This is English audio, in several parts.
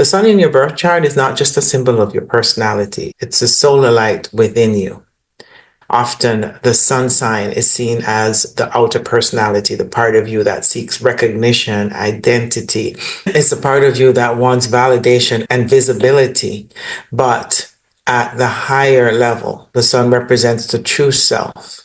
The sun in your birth chart is not just a symbol of your personality, it's a solar light within you. Often, the sun sign is seen as the outer personality, the part of you that seeks recognition, identity. It's the part of you that wants validation and visibility. But at the higher level, the sun represents the true self,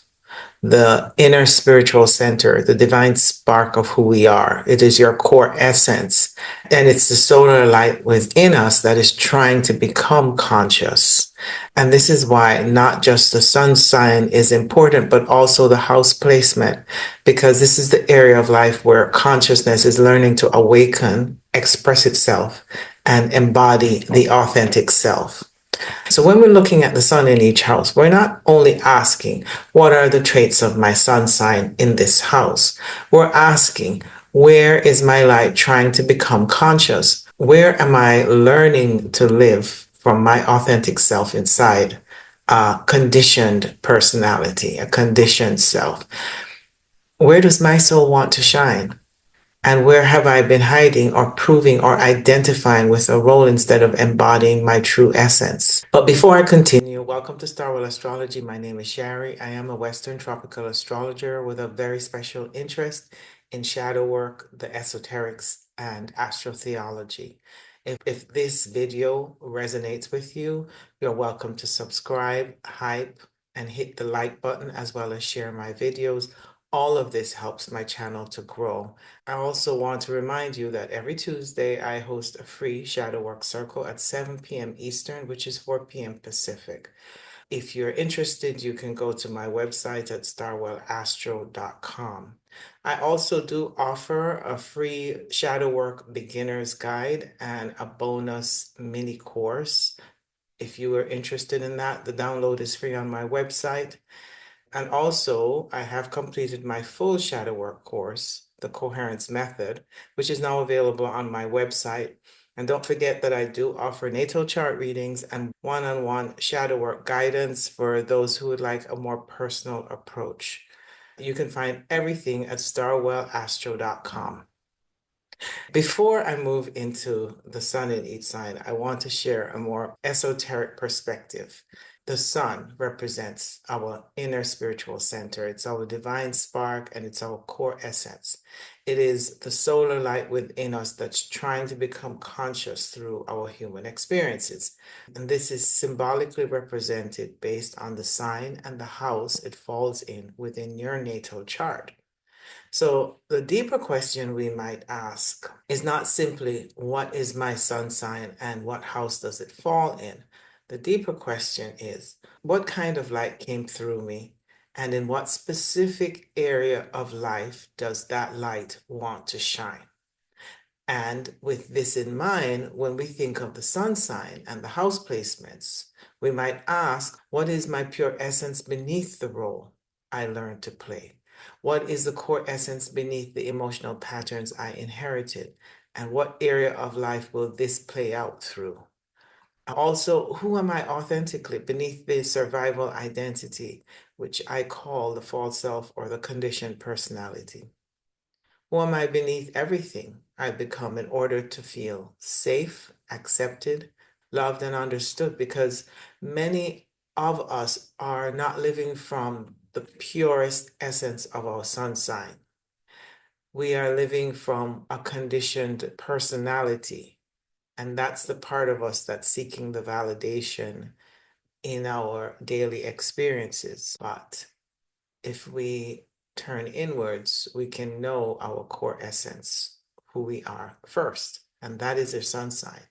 the inner spiritual center, the divine spark of who we are. It is your core essence. And it's the solar light within us that is trying to become conscious. And this is why not just the sun sign is important, but also the house placement, because this is the area of life where consciousness is learning to awaken, express itself, and embody the authentic self. So when we're looking at the sun in each house, we're not only asking, what are the traits of my sun sign in this house? We're asking, where is my light trying to become conscious? Where am I learning to live from my authentic self inside a conditioned personality, a conditioned self? Where does my soul want to shine? And where have I been hiding or proving or identifying with a role instead of embodying my true essence? But before I continue, welcome to Star Wars Astrology. My name is Shari. I am a Western tropical astrologer with a very special interest in shadow work, the esoterics, and astro theology. If this video resonates with you, you're welcome to subscribe, hype, and hit the like button as well as share my videos. All of this helps my channel to grow. I also want to remind you that every Tuesday I host a free shadow work circle at 7 p.m. Eastern, which is 4 p.m. Pacific. If you're interested, you can go to my website at starwellastro.com. I also do offer a free shadow work beginner's guide and a bonus mini course. If you are interested in that, the download is free on my website. And also, I have completed my full shadow work course, The Coherence Method, which is now available on my website. And don't forget that I do offer natal chart readings and one-on-one shadow work guidance for those who would like a more personal approach. You can find everything at starwellastro.com. Before I move into the sun in each sign, I want to share a more esoteric perspective. The sun represents our inner spiritual center. It's our divine spark and it's our core essence. It is the solar light within us that's trying to become conscious through our human experiences. And this is symbolically represented based on the sign and the house it falls in within your natal chart. So the deeper question we might ask is not simply what is my sun sign and what house does it fall in? The deeper question is what kind of light came through me and in what specific area of life does that light want to shine? And with this in mind, when we think of the sun sign and the house placements, we might ask, what is my pure essence beneath the role I learned to play? What is the core essence beneath the emotional patterns I inherited? And what area of life will this play out through? Also, who am I authentically beneath the survival identity, which I call the false self or the conditioned personality? Who am I beneath everything I become in order to feel safe, accepted, loved, and understood? Because many of us are not living from the purest essence of our sun sign. We are living from a conditioned personality. And that's the part of us that's seeking the validation in our daily experiences. But if we turn inwards, we can know our core essence, who we are first, and that is their sun sign.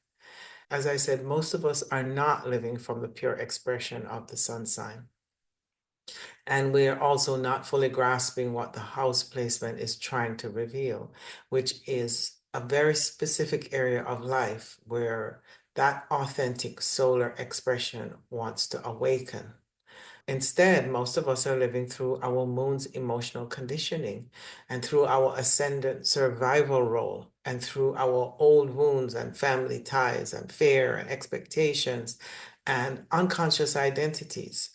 As I said, most of us are not living from the pure expression of the sun sign. And we are also not fully grasping what the house placement is trying to reveal, which is a very specific area of life where that authentic solar expression wants to awaken. Instead, most of us are living through our moon's emotional conditioning and through our ascendant survival role and through our old wounds and family ties and fear and expectations and unconscious identities.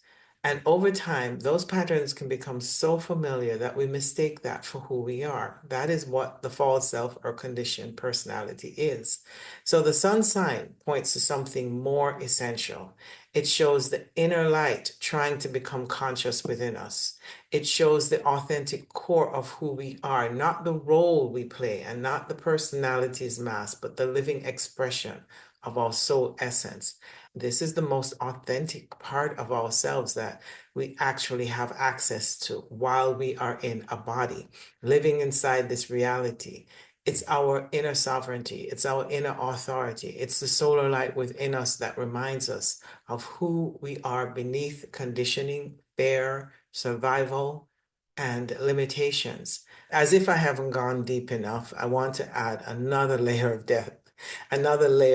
And over time, those patterns can become so familiar that we mistake that for who we are. That is what the false self or conditioned personality is. So the sun sign points to something more essential. It shows the inner light trying to become conscious within us. It shows the authentic core of who we are, not the role we play and not the personality's mask, but the living expression of our soul essence. This is the most authentic part of ourselves that we actually have access to while we are in a body, living inside this reality. It's our inner sovereignty. It's our inner authority. It's the solar light within us that reminds us of who we are beneath conditioning, fear, survival, and limitations. As if I haven't gone deep enough, I want to add another layer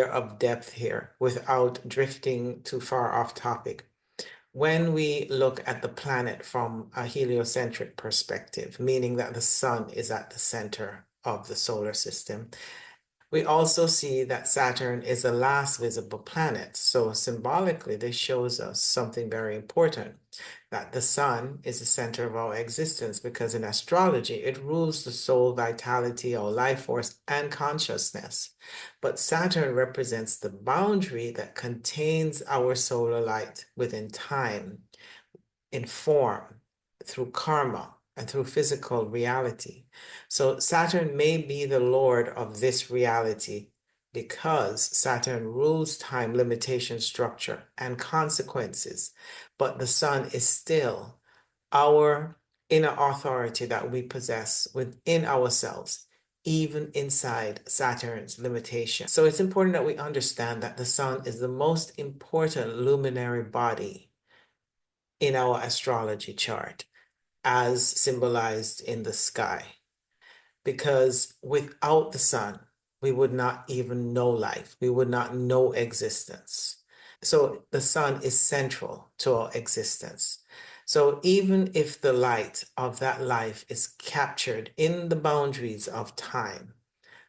of depth here without drifting too far off topic. When we look at the planet from a heliocentric perspective, meaning that the sun is at the center of the solar system, we also see that Saturn is the last visible planet. So symbolically, this shows us something very important, that the sun is the center of our existence, because in astrology, it rules the soul, vitality, our life force, and consciousness. But Saturn represents the boundary that contains our solar light within time, in form, through karma, and through physical reality. So Saturn may be the Lord of this reality because Saturn rules time, limitation, structure, and consequences. But the sun is still our inner authority that we possess within ourselves, even inside Saturn's limitation. So it's important that we understand that the sun is the most important luminary body in our astrology chart, as symbolized in the sky. Because without the sun, we would not even know life, we would not know existence. So the sun is central to our existence. So even if the light of that life is captured in the boundaries of time,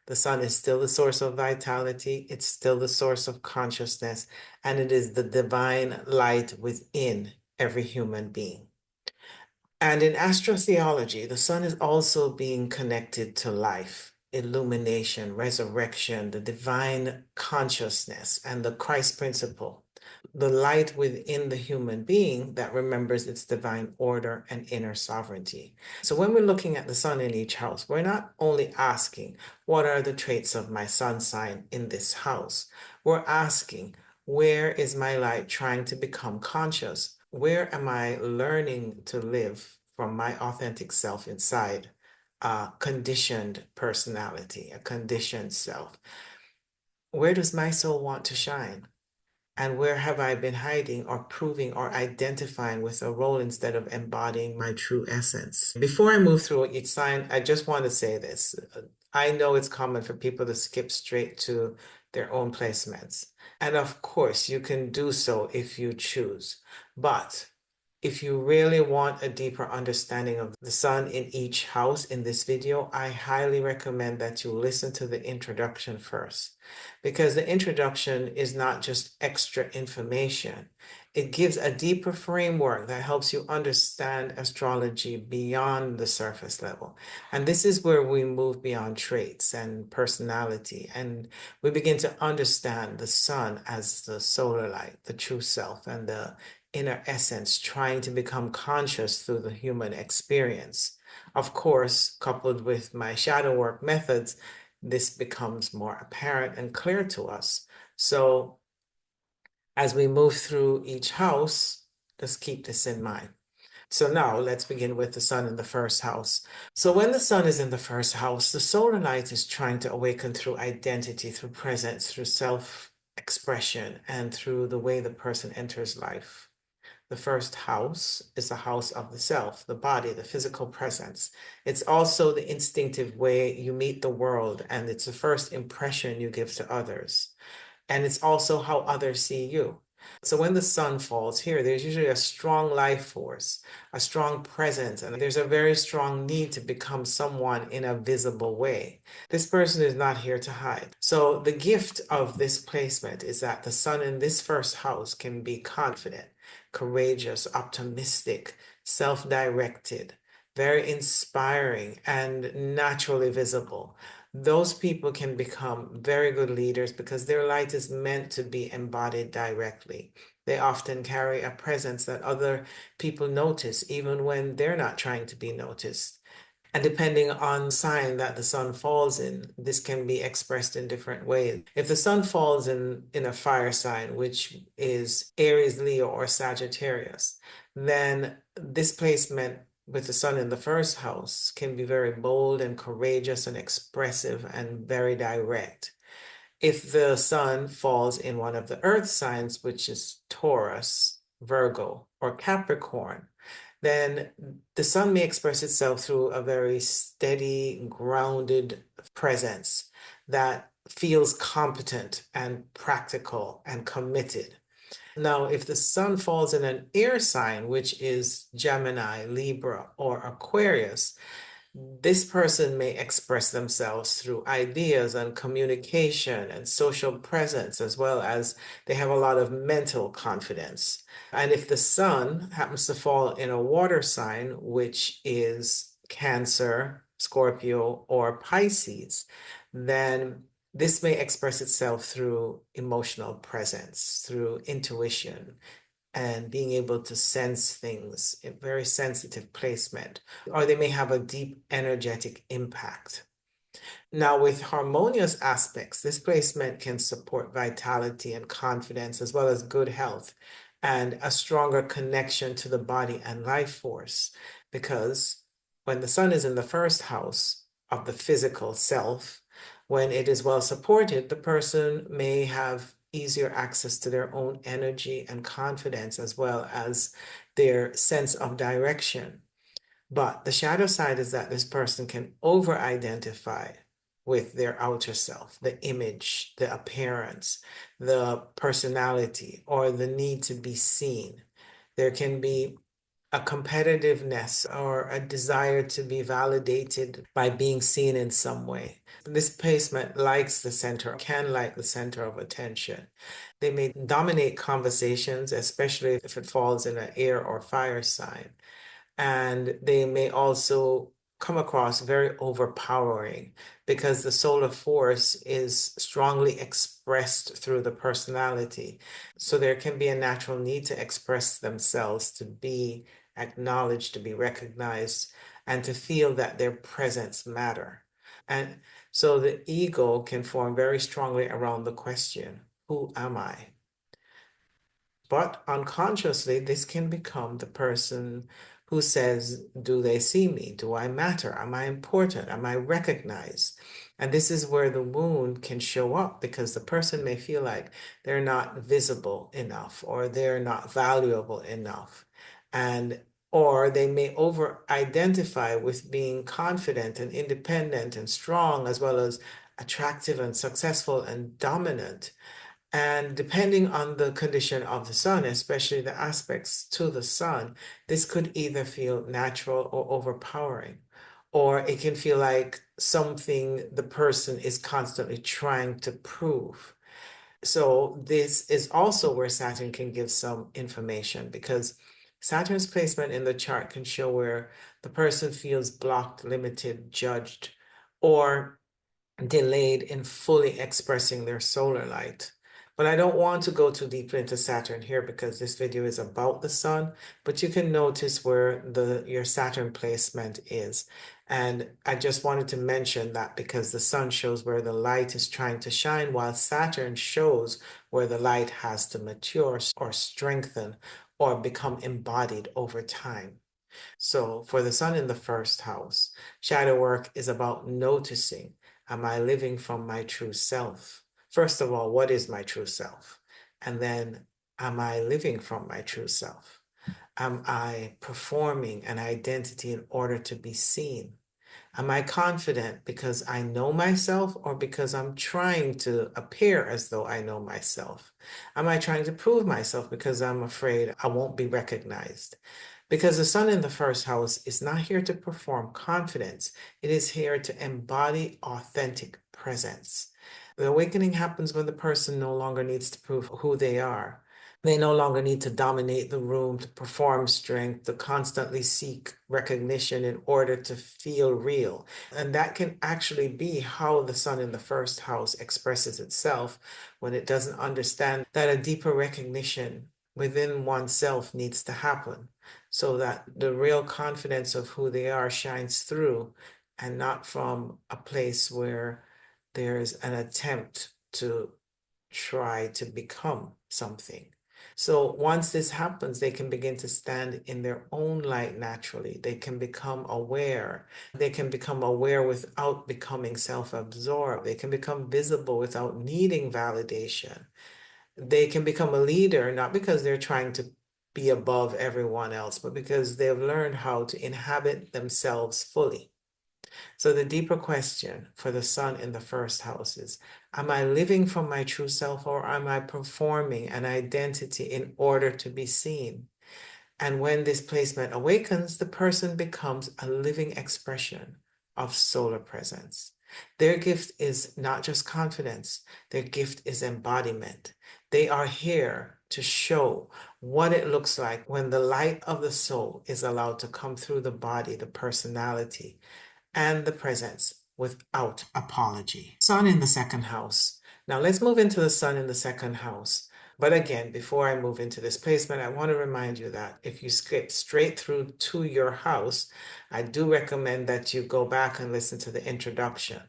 the sun is still the source of vitality, it's still the source of consciousness, and it is the divine light within every human being. And in astrotheology, the sun is also being connected to life, illumination, resurrection, the divine consciousness, and the Christ principle, the light within the human being that remembers its divine order and inner sovereignty. So when we're looking at the sun in each house, we're not only asking, what are the traits of my sun sign in this house? We're asking, where is my light trying to become conscious? Where am I learning to live from my authentic self inside a conditioned personality, a conditioned self? Where does my soul want to shine? And where have I been hiding or proving or identifying with a role instead of embodying my true essence? Before I move through each sign, I just want to say this. I know it's common for people to skip straight to their own placements. And of course, you can do so if you choose. But if you really want a deeper understanding of the sun in each house in this video, I highly recommend that you listen to the introduction first, because the introduction is not just extra information. It gives a deeper framework that helps you understand astrology beyond the surface level. And this is where we move beyond traits and personality, and we begin to understand the sun as the solar light, the true self, and the inner essence trying to become conscious through the human experience. Of course, coupled with my shadow work methods, this becomes more apparent and clear to us. So as we move through each house, just keep this in mind. So now let's begin with the sun in the first house. So when the sun is in the first house, the solar light is trying to awaken through identity, through presence, through self-expression, and through the way the person enters life. The first house is the house of the self, the body, the physical presence. It's also the instinctive way you meet the world, and it's the first impression you give to others. And it's also how others see you. So when the sun falls here, there's usually a strong life force, a strong presence, and there's a very strong need to become someone in a visible way. This person is not here to hide. So the gift of this placement is that the sun in this first house can be confident, courageous, optimistic, self-directed, very inspiring, and naturally visible. Those people can become very good leaders because their light is meant to be embodied directly. They often carry a presence that other people notice, even when they're not trying to be noticed. And depending on sign that the sun falls in, this can be expressed in different ways. If the sun falls in a fire sign, which is Aries, Leo, or Sagittarius, then this placement with the sun in the first house can be very bold and courageous and expressive and very direct. If the sun falls in one of the earth signs, which is Taurus, Virgo, or Capricorn, then the sun may express itself through a very steady, grounded presence that feels competent and practical and committed. Now, if the sun falls in an air sign, which is Gemini, Libra, or Aquarius, this person may express themselves through ideas and communication and social presence, as well as they have a lot of mental confidence. And if the sun happens to fall in a water sign, which is Cancer, Scorpio, or Pisces, then this may express itself through emotional presence, through intuition, and being able to sense things, a very sensitive placement, or they may have a deep energetic impact. Now, with harmonious aspects, this placement can support vitality and confidence, as well as good health and a stronger connection to the body and life force. Because when the sun is in the first house of the physical self, when it is well supported, the person may have easier access to their own energy and confidence, as well as their sense of direction. But the shadow side is that this person can over identify with their outer self, the image, the appearance, the personality, or the need to be seen. There can be a competitiveness or a desire to be validated by being seen in some way. This placement likes the center, can like the center of attention. They may dominate conversations, especially if it falls in an air or fire sign. And they may also come across very overpowering because the solar force is strongly expressed through the personality. So there can be a natural need to express themselves, to be acknowledged, to be recognized, and to feel that their presence matter. And so the ego can form very strongly around the question, who am I? But unconsciously, this can become the person who says, do they see me? Do I matter? Am I important? Am I recognized? And this is where the wound can show up because the person may feel like they're not visible enough or they're not valuable enough. And or they may over identify with being confident and independent and strong, as well as attractive and successful and dominant. And depending on the condition of the sun, especially the aspects to the sun, this could either feel natural or overpowering, or it can feel like something the person is constantly trying to prove. So this is also where Saturn can give some information because Saturn's placement in the chart can show where the person feels blocked, limited, judged, or delayed in fully expressing their solar light. But I don't want to go too deeply into Saturn here because this video is about the sun, but you can notice where your Saturn placement is. And I just wanted to mention that because the sun shows where the light is trying to shine, while Saturn shows where the light has to mature or strengthen or become embodied over time. So for the sun in the first house, shadow work is about noticing, am I living from my true self? First of all, what is my true self? And then, am I living from my true self? Am I performing an identity in order to be seen? Am I confident because I know myself or because I'm trying to appear as though I know myself? Am I trying to prove myself because I'm afraid I won't be recognized? Because the sun in the first house is not here to perform confidence. It is here to embody authentic presence. The awakening happens when the person no longer needs to prove who they are. They no longer need to dominate the room, to perform strength, to constantly seek recognition in order to feel real. And that can actually be how the sun in the first house expresses itself when it doesn't understand that a deeper recognition within oneself needs to happen so that the real confidence of who they are shines through and not from a place where there's an attempt to try to become something. So once this happens, they can begin to stand in their own light naturally. They can become aware. They can become aware without becoming self-absorbed. They can become visible without needing validation. They can become a leader, not because they're trying to be above everyone else, but because they've learned how to inhabit themselves fully. So the deeper question for the sun in the first house is, am I living from my true self or am I performing an identity in order to be seen? And when this placement awakens, the person becomes a living expression of solar presence. Their gift is not just confidence, their gift is embodiment. They are here to show what it looks like when the light of the soul is allowed to come through the body, the personality, and the presence without apology. Sun in the second house. Now let's move into the sun in the second house. But again, before I move into this placement, I want to remind you that if you skip straight through to your house, I do recommend that you go back and listen to the introduction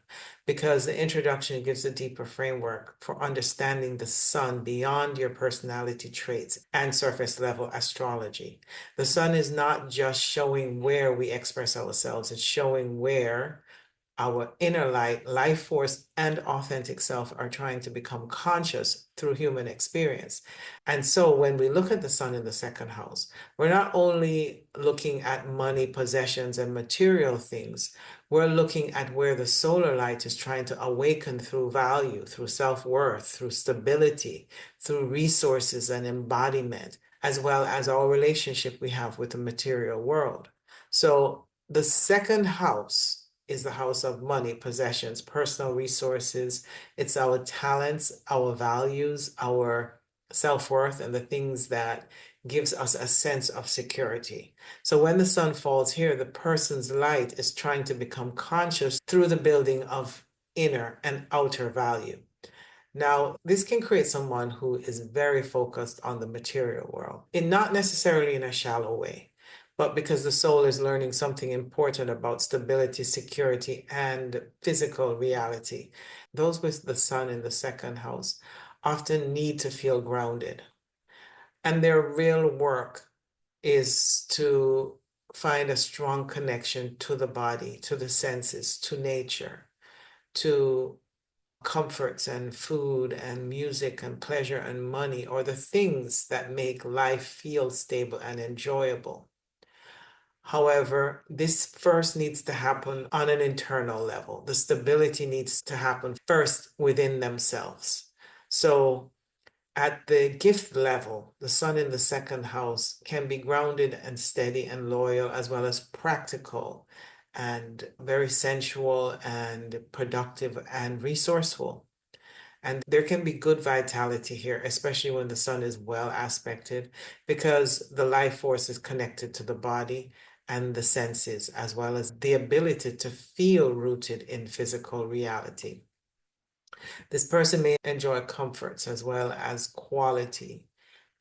because the introduction gives a deeper framework for understanding the sun beyond your personality traits and surface level astrology. The sun is not just showing where we express ourselves, it's showing where our inner light, life force, and authentic self are trying to become conscious through human experience. And so when we look at the sun in the second house, we're not only looking at money, possessions, and material things, we're looking at where the solar light is trying to awaken through value, through self-worth, through stability, through resources and embodiment, as well as our relationship we have with the material world. So the second house is the house of money, possessions, personal resources. It's our talents, our values, our self-worth, and the things that gives us a sense of security. So when the sun falls here, the person's light is trying to become conscious through the building of inner and outer value. Now, this can create someone who is very focused on the material world, and not necessarily in a shallow way, but because the soul is learning something important about stability, security, and physical reality. Those with the sun in the second house often need to feel grounded, and their real work is to find a strong connection to the body, to the senses, to nature, to comforts and food and music and pleasure and money, or the things that make life feel stable and enjoyable. However, this first needs to happen on an internal level. The stability needs to happen first within themselves. So at the gift level, the sun in the second house can be grounded and steady and loyal, as well as practical and very sensual and productive and resourceful. And there can be good vitality here, especially when the sun is well aspected, because the life force is connected to the body and the senses, as well as the ability to feel rooted in physical reality. This person may enjoy comforts as well as quality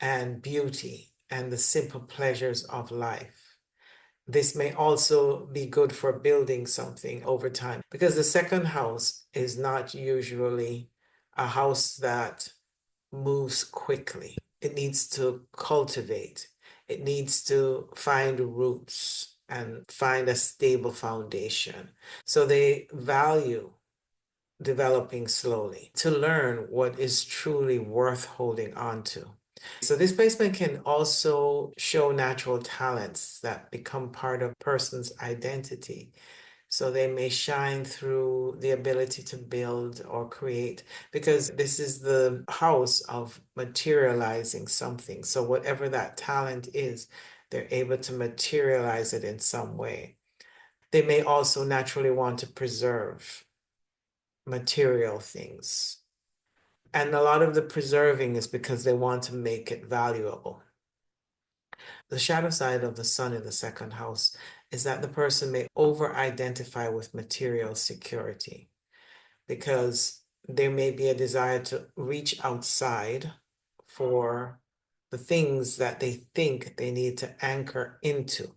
and beauty and the simple pleasures of life. This may also be good for building something over time because the second house is not usually a house that moves quickly. It needs to cultivate, it needs to find roots and find a stable foundation. So they value developing slowly to learn what is truly worth holding on to. So this placement can also show natural talents that become part of a person's identity. So they may shine through the ability to build or create, because this is the house of materializing something. So whatever that talent is, they're able to materialize it in some way. They may also naturally want to preserve material things. And a lot of the preserving is because they want to make it valuable. The shadow side of the sun in the second house is that the person may over identify with material security because there may be a desire to reach outside for the things that they think they need to anchor into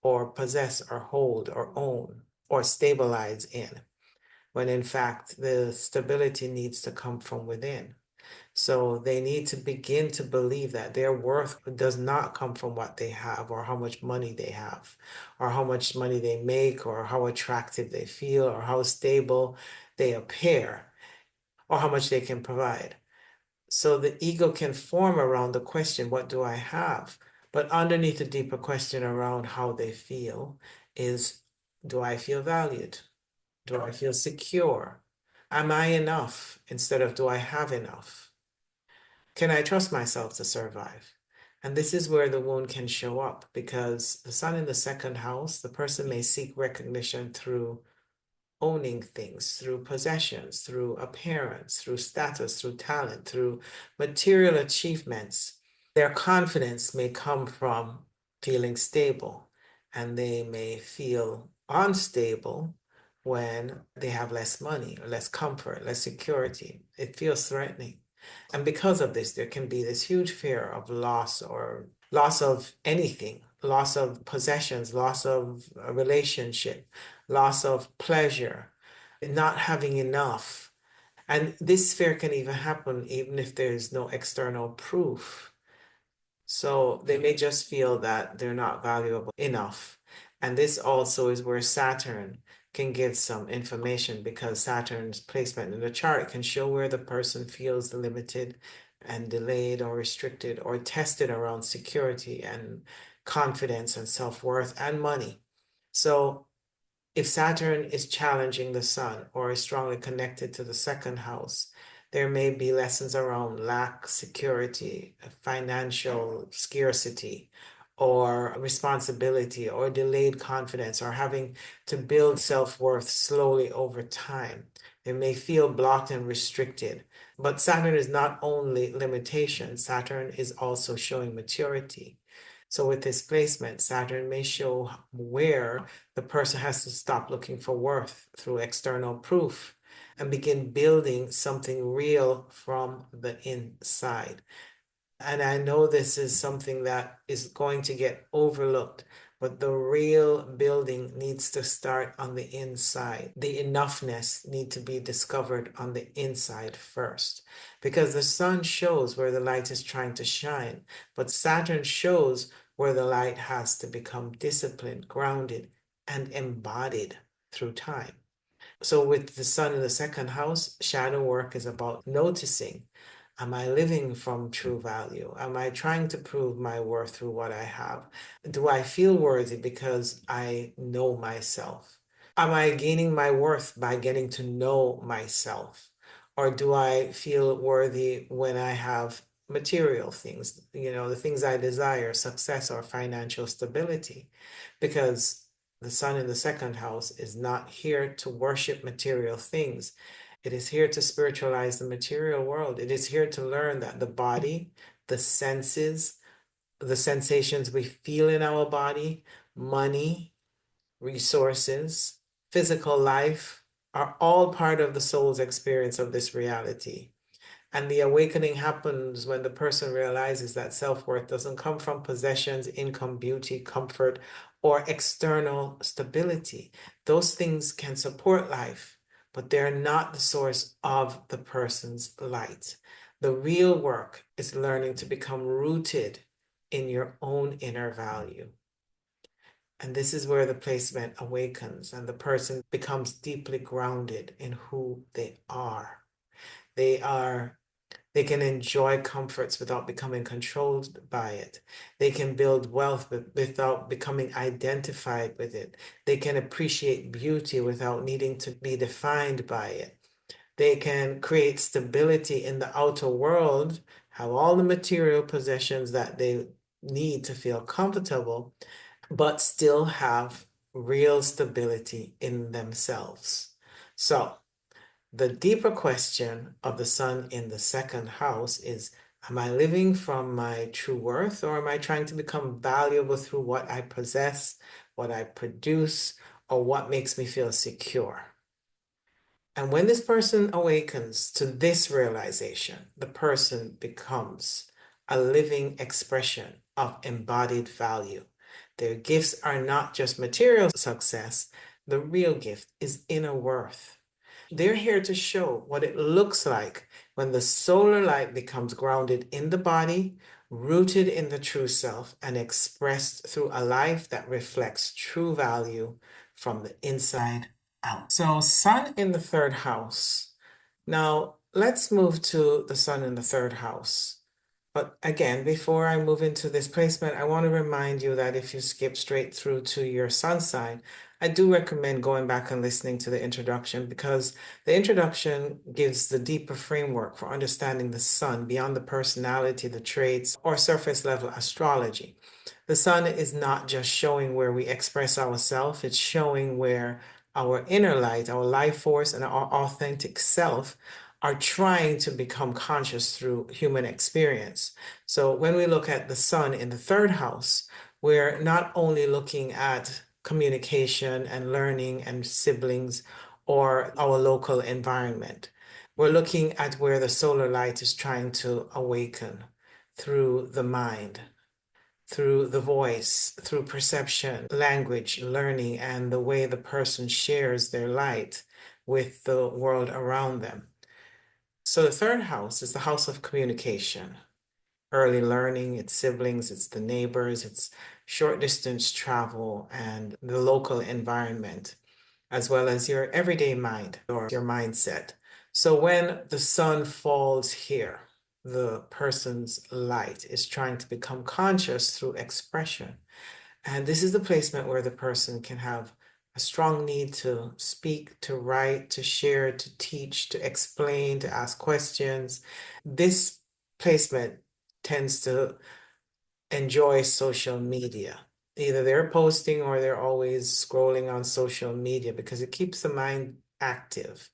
or possess or hold or own or stabilize in, when in fact the stability needs to come from within. So they need to begin to believe that their worth does not come from what they have or how much money they have or how much money they make or how attractive they feel or how stable they appear or how much they can provide. So the ego can form around the question, what do I have? But underneath the deeper question around how they feel is, do I feel valued? Do I feel secure? Am I enough instead of do I have enough? Can I trust myself to survive? And this is where the wound can show up because the sun in the second house, the person may seek recognition through owning things, through possessions, through appearance, through status, through talent, through material achievements. Their confidence may come from feeling stable, and they may feel unstable when they have less money or less comfort, less security. It feels threatening. And because of this, there can be this huge fear of loss or loss of anything, loss of possessions, loss of a relationship, loss of pleasure, not having enough. And this fear can even happen even if there's no external proof. So they may just feel that they're not valuable enough. And this also is where Saturn can give some information because Saturn's placement in the chart can show where the person feels limited and delayed or restricted or tested around security and confidence and self-worth and money. So if Saturn is challenging the sun or is strongly connected to the second house, there may be lessons around lack, security, financial scarcity, or responsibility, or delayed confidence, or having to build self-worth slowly over time. They may feel blocked and restricted. But Saturn is not only limitation, Saturn is also showing maturity. So with this placement, Saturn may show where the person has to stop looking for worth through external proof and begin building something real from the inside. And I know this is something that is going to get overlooked, but the real building needs to start on the inside. The enoughness need to be discovered on the inside first, because the sun shows where the light is trying to shine, but Saturn shows where the light has to become disciplined, grounded, and embodied through time. So with the sun in the second house, shadow work is about noticing. Am I living from true value? Am I trying to prove my worth through what I have? Do I feel worthy because I know myself? Am I gaining my worth by getting to know myself? Or do I feel worthy when I have material things, the things I desire, success or financial stability? Because the sun in the second house is not here to worship material things. It is here to spiritualize the material world. It is here to learn that the body, the senses, the sensations we feel in our body, money, resources, physical life are all part of the soul's experience of this reality. And the awakening happens when the person realizes that self-worth doesn't come from possessions, income, beauty, comfort, or external stability. Those things can support life, but they're not the source of the person's light. The real work is learning to become rooted in your own inner value. And this is where the placement awakens and the person becomes deeply grounded in who they are. They are they can enjoy comforts without becoming controlled by it. They can build wealth without becoming identified with it. They can appreciate beauty without needing to be defined by it. They can create stability in the outer world, have all the material possessions that they need to feel comfortable, but still have real stability in themselves. So, The deeper question of the sun in the second house is, am I living from my true worth, or am I trying to become valuable through what I possess, what I produce, or what makes me feel secure? And when this person awakens to this realization, the person becomes a living expression of embodied value. Their gifts are not just material success, the real gift is inner worth. They're here to show what it looks like when the solar light becomes grounded in the body, rooted in the true self, and expressed through a life that reflects true value from the inside out. So, sun in the third house. Now, let's move to the sun in the third house. But again, before I move into this placement, I want to remind you that if you skip straight through to your sun sign, I do recommend going back and listening to the introduction, because the introduction gives the deeper framework for understanding the sun beyond the personality, the traits, or surface level astrology. The sun is not just showing where we express ourselves, it's showing where our inner light, our life force, and our authentic self are trying to become conscious through human experience. So when we look at the sun in the third house, we're not only looking at communication and learning and siblings or our local environment. We're looking at where the solar light is trying to awaken through the mind, through the voice, through perception, language, learning, and the way the person shares their light with the world around them. So the third house is the house of communication, early learning, it's siblings, it's the neighbors, it's short distance travel and the local environment, as well as your everyday mind or your mindset. So when the sun falls here, the person's light is trying to become conscious through expression. And this is the placement where the person can have a strong need to speak, to write, to share, to teach, to explain, to ask questions. This placement tends to enjoy social media. Either they're posting or they're always scrolling on social media because it keeps the mind active.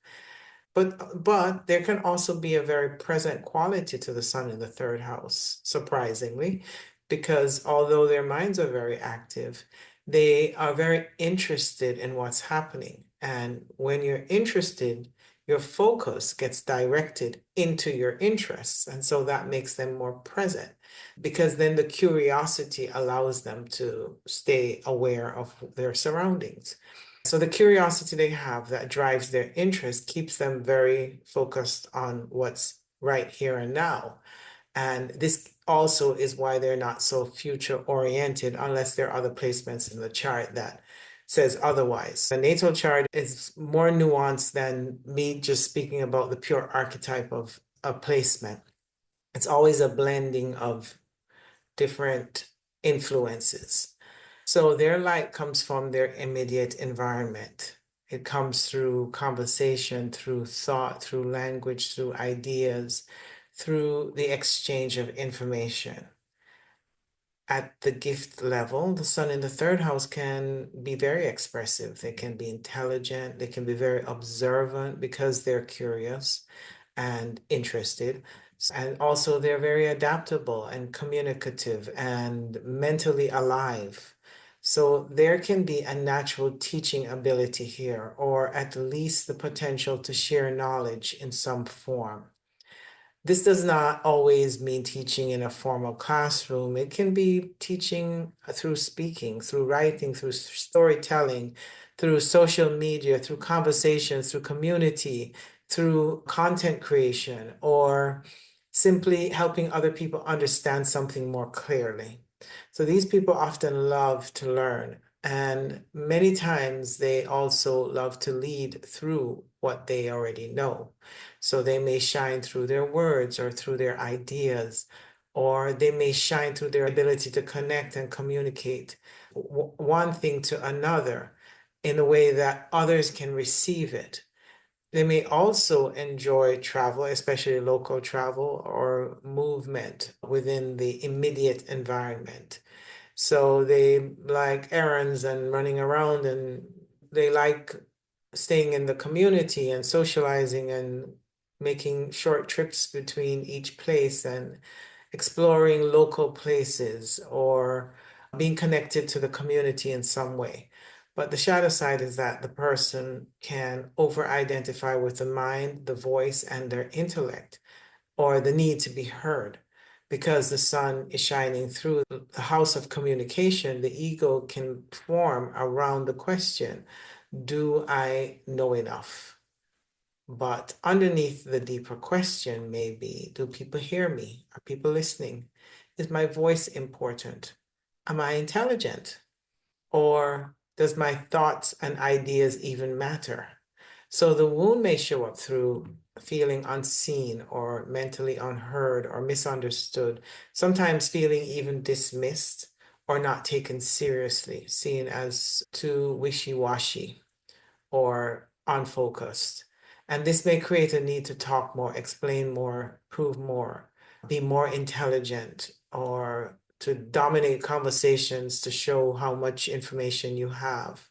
But there can also be a very present quality to the sun in the third house, surprisingly, because although their minds are very active, they are very interested in what's happening. And when you're interested, your focus gets directed into your interests. And so that makes them more present, because then the curiosity allows them to stay aware of their surroundings. So the curiosity they have that drives their interest keeps them very focused on what's right here and now. And this also is why they're not so future oriented, unless there are other placements in the chart that says otherwise. The natal chart is more nuanced than me just speaking about the pure archetype of a placement. It's always a blending of different influences. So their light comes from their immediate environment. It comes through conversation, through thought, through language, through ideas, through the exchange of information. At the gift level, the sun in the third house can be very expressive. They can be intelligent. They can be very observant because they're curious and interested. And also, they're very adaptable and communicative and mentally alive. So, there can be a natural teaching ability here, or at least the potential to share knowledge in some form. This does not always mean teaching in a formal classroom. It can be teaching through speaking, through writing, through storytelling, through social media, through conversations, through community, through content creation, or simply helping other people understand something more clearly. So these people often love to learn, and many times they also love to lead through what they already know. So they may shine through their words or through their ideas, or they may shine through their ability to connect and communicate one thing to another in a way that others can receive it. They may also enjoy travel, especially local travel or movement within the immediate environment. So they like errands and running around, and they like staying in the community and socializing and making short trips between each place and exploring local places or being connected to the community in some way. But the shadow side is that the person can over identify with the mind, the voice, and their intellect, or the need to be heard. Because the sun is shining through the house of communication, the ego can form around the question, do I know enough? But underneath the deeper question may be, do people hear me? Are people listening? Is my voice important? Am I intelligent? Or does my thoughts and ideas even matter? So the wound may show up through feeling unseen or mentally unheard or misunderstood, sometimes feeling even dismissed or not taken seriously, seen as too wishy-washy or unfocused. And this may create a need to talk more, explain more, prove more, be more intelligent, or to dominate conversations to show how much information you have.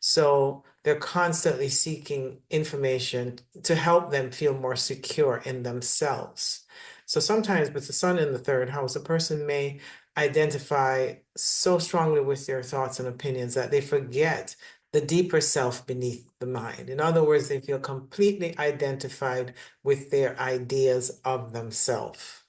So they're constantly seeking information to help them feel more secure in themselves. So sometimes with the sun in the third house, a person may identify so strongly with their thoughts and opinions that they forget the deeper self beneath the mind. In other words, they feel completely identified with their ideas of themselves.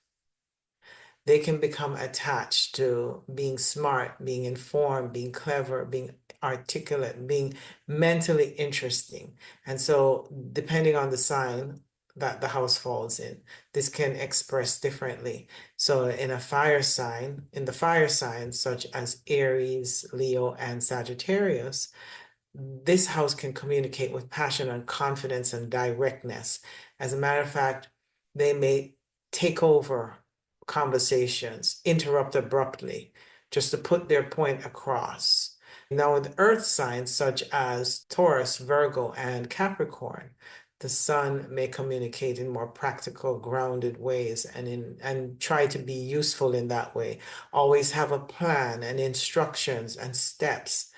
They can become attached to being smart, being informed, being clever, being articulate, being mentally interesting. And so, depending on the sign that the house falls in, this can express differently. So, in the fire signs, such as Aries, Leo, and Sagittarius, this house can communicate with passion and confidence and directness. As a matter of fact, they may take over conversations, interrupt abruptly, just to put their point across. Now, with earth signs such as Taurus, Virgo, and Capricorn, the sun may communicate in more practical, grounded ways and try to be useful in that way. Always have a plan and instructions and steps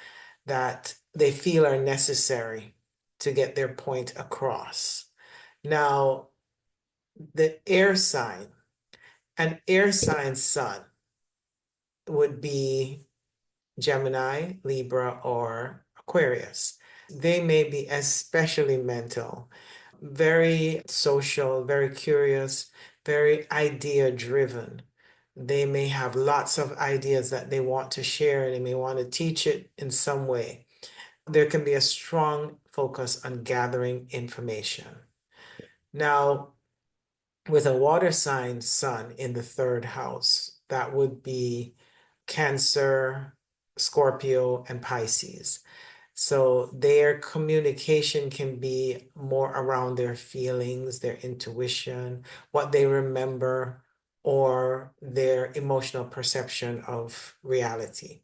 that they feel are necessary to get their point across. Now, the air sign, an air sign sun would be Gemini, Libra, or Aquarius. They may be especially mental, very social, very curious, very idea driven. They may have lots of ideas that they want to share. They may want to teach it in some way. There can be a strong focus on gathering information. Now, with a water sign sun in the third house, that would be Cancer, Scorpio, and Pisces. So their communication can be more around their feelings, their intuition, what they remember, or their emotional perception of reality.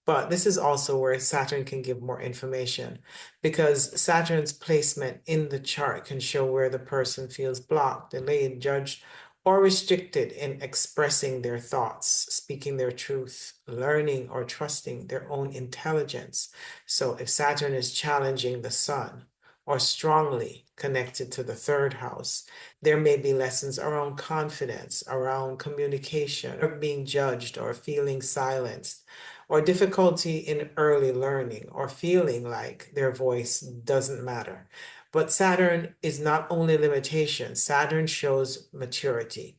But this is also where Saturn can give more information because Saturn's placement in the chart can show where the person feels blocked, delayed, judged, or restricted in expressing their thoughts, speaking their truth, learning or trusting their own intelligence. So if Saturn is challenging the sun or strongly connected to the third house, there may be lessons around confidence, around communication, or being judged or feeling silenced or difficulty in early learning or feeling like their voice doesn't matter. But Saturn is not only limitation, Saturn shows maturity.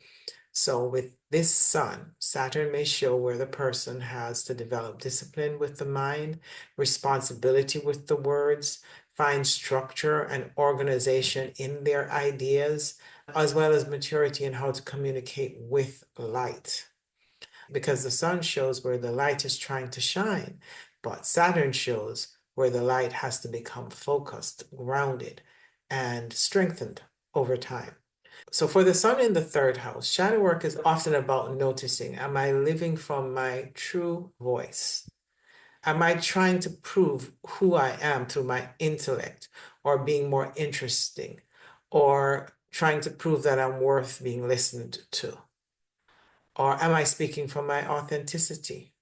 So with this sun, Saturn may show where the person has to develop discipline with the mind, responsibility with the words, find structure and organization in their ideas, as well as maturity in how to communicate with light because the sun shows where the light is trying to shine, but Saturn shows where the light has to become focused, grounded, and strengthened over time. So for the sun in the third house, shadow work is often about noticing, am I living from my true voice? Am I trying to prove who I am through my intellect or being more interesting or trying to prove that I'm worth being listened to? Or am I speaking from my authenticity?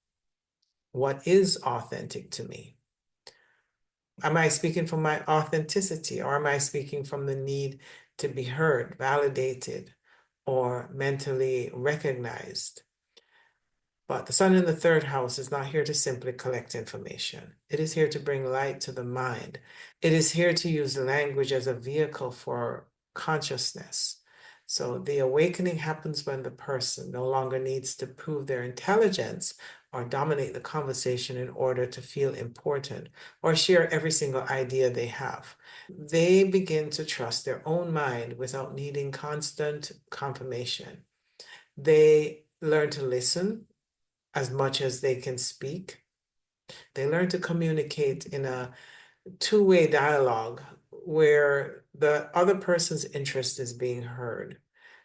What is authentic to me? Am I speaking from my authenticity, or am I speaking from the need to be heard, validated, or mentally recognized? But the sun in the third house is not here to simply collect information. It is here to bring light to the mind. It is here to use language as a vehicle for consciousness. So the awakening happens when the person no longer needs to prove their intelligence or dominate the conversation in order to feel important or share every single idea they have. They begin to trust their own mind without needing constant confirmation. They learn to listen as much as they can speak. They learn to communicate in a two-way dialogue where the other person's interest is being heard.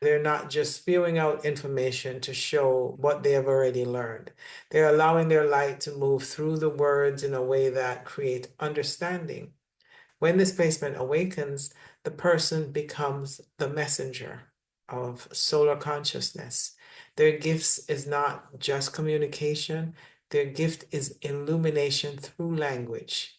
They're not just spewing out information to show what they have already learned. They're allowing their light to move through the words in a way that create understanding. When this placement awakens, the person becomes the messenger of solar consciousness. Their gifts is not just communication, their gift is illumination through language.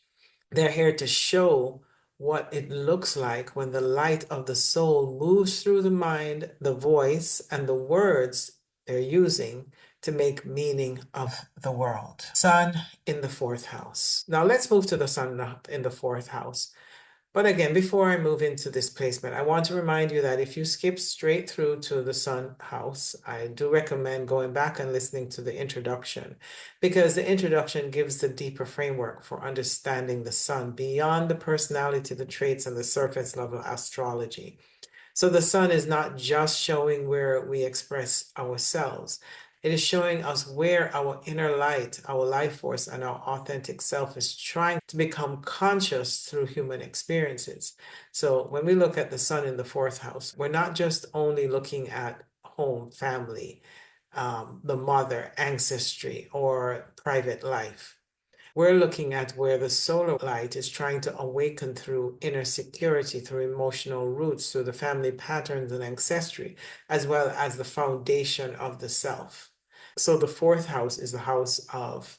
They're here to show what it looks like when the light of the soul moves through the mind, the voice, and the words they're using to make meaning of the world. Sun in the fourth house. Now let's move to the sun in the fourth house. But again, before I move into this placement, I want to remind you that if you skip straight through to the sun house, I do recommend going back and listening to the introduction, because the introduction gives the deeper framework for understanding the sun beyond the personality, the traits, and the surface level astrology. So the sun is not just showing where we express ourselves. It is showing us where our inner light, our life force, and our authentic self is trying to become conscious through human experiences. So when we look at the sun in the fourth house, we're not just only looking at home, family, the mother, ancestry, or private life. We're looking at where the solar light is trying to awaken through inner security, through emotional roots, through the family patterns and ancestry, as well as the foundation of the self. So the fourth house is the house of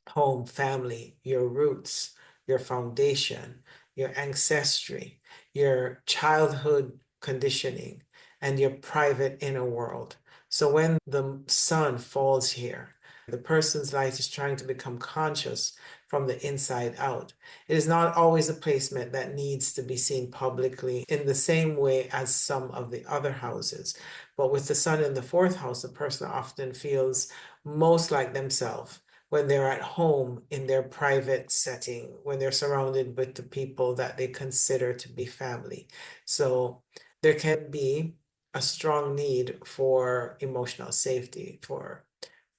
home, family, your roots, your foundation, your ancestry, your childhood conditioning, and your private inner world. So when the sun falls here, the person's light is trying to become conscious from the inside out. It is not always a placement that needs to be seen publicly in the same way as some of the other houses. But with the sun in the fourth house, the person often feels most like themselves when they're at home in their private setting, when they're surrounded with the people that they consider to be family. So there can be a strong need for emotional safety, for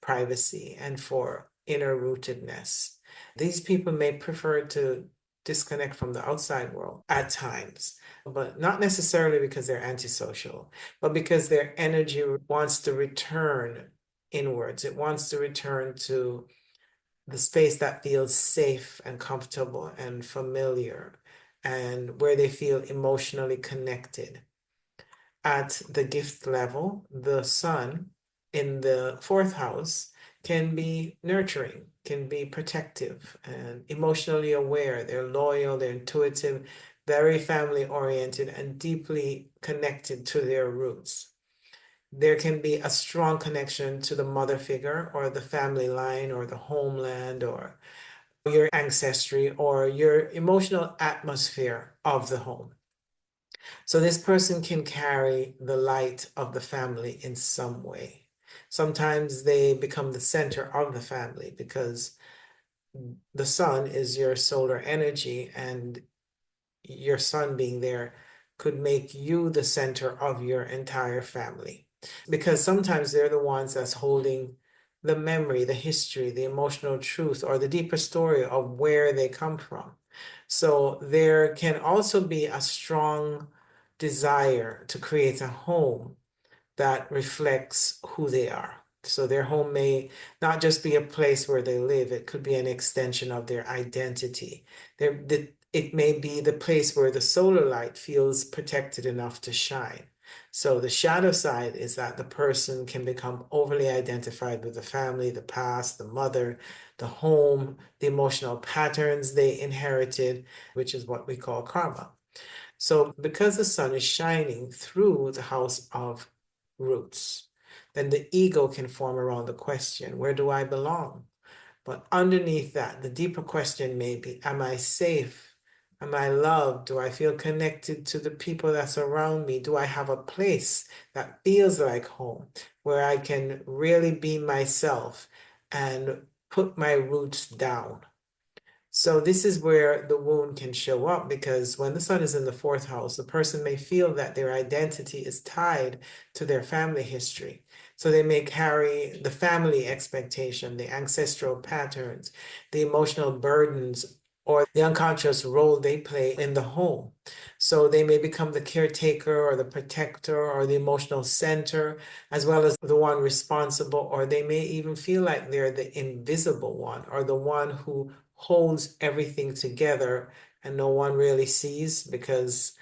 privacy, and for inner rootedness. These people may prefer to disconnect from the outside world at times, but not necessarily because they're antisocial, but because their energy wants to return inwards. It wants to return to the space that feels safe and comfortable and familiar, and where they feel emotionally connected. At the gift level, the sun in the fourth house can be nurturing, can be protective and emotionally aware. They're loyal, they're intuitive, very family oriented, and deeply connected to their roots. There can be a strong connection to the mother figure or the family line or the homeland or your ancestry or your emotional atmosphere of the home. So this person can carry the light of the family in some way. Sometimes they become the center of the family because the sun is your solar energy, and your sun being there could make you the center of your entire family. Because sometimes they're the ones that's holding the memory, the history, the emotional truth, or the deeper story of where they come from. So there can also be a strong desire to create a home that reflects who they are. So their home may not just be a place where they live, it could be an extension of their identity. It may be the place where the solar light feels protected enough to shine. So the shadow side is that the person can become overly identified with the family, the past, the mother, the home, the emotional patterns they inherited, which is what we call karma. So because the sun is shining through the house of roots, then the ego can form around the question, where do I belong? But underneath that, the deeper question may be, am I safe? Am I loved? Do I feel connected to the people that's around me? Do I have a place that feels like home where I can really be myself and put my roots down? So this is where the wound can show up, because when the sun is in the fourth house, the person may feel that their identity is tied to their family history. So they may carry the family expectation, the ancestral patterns, the emotional burdens, or the unconscious role they play in the home. So they may become the caretaker or the protector or the emotional center, as well as the one responsible, or they may even feel like they're the invisible one or the one who holds everything together and no one really sees, because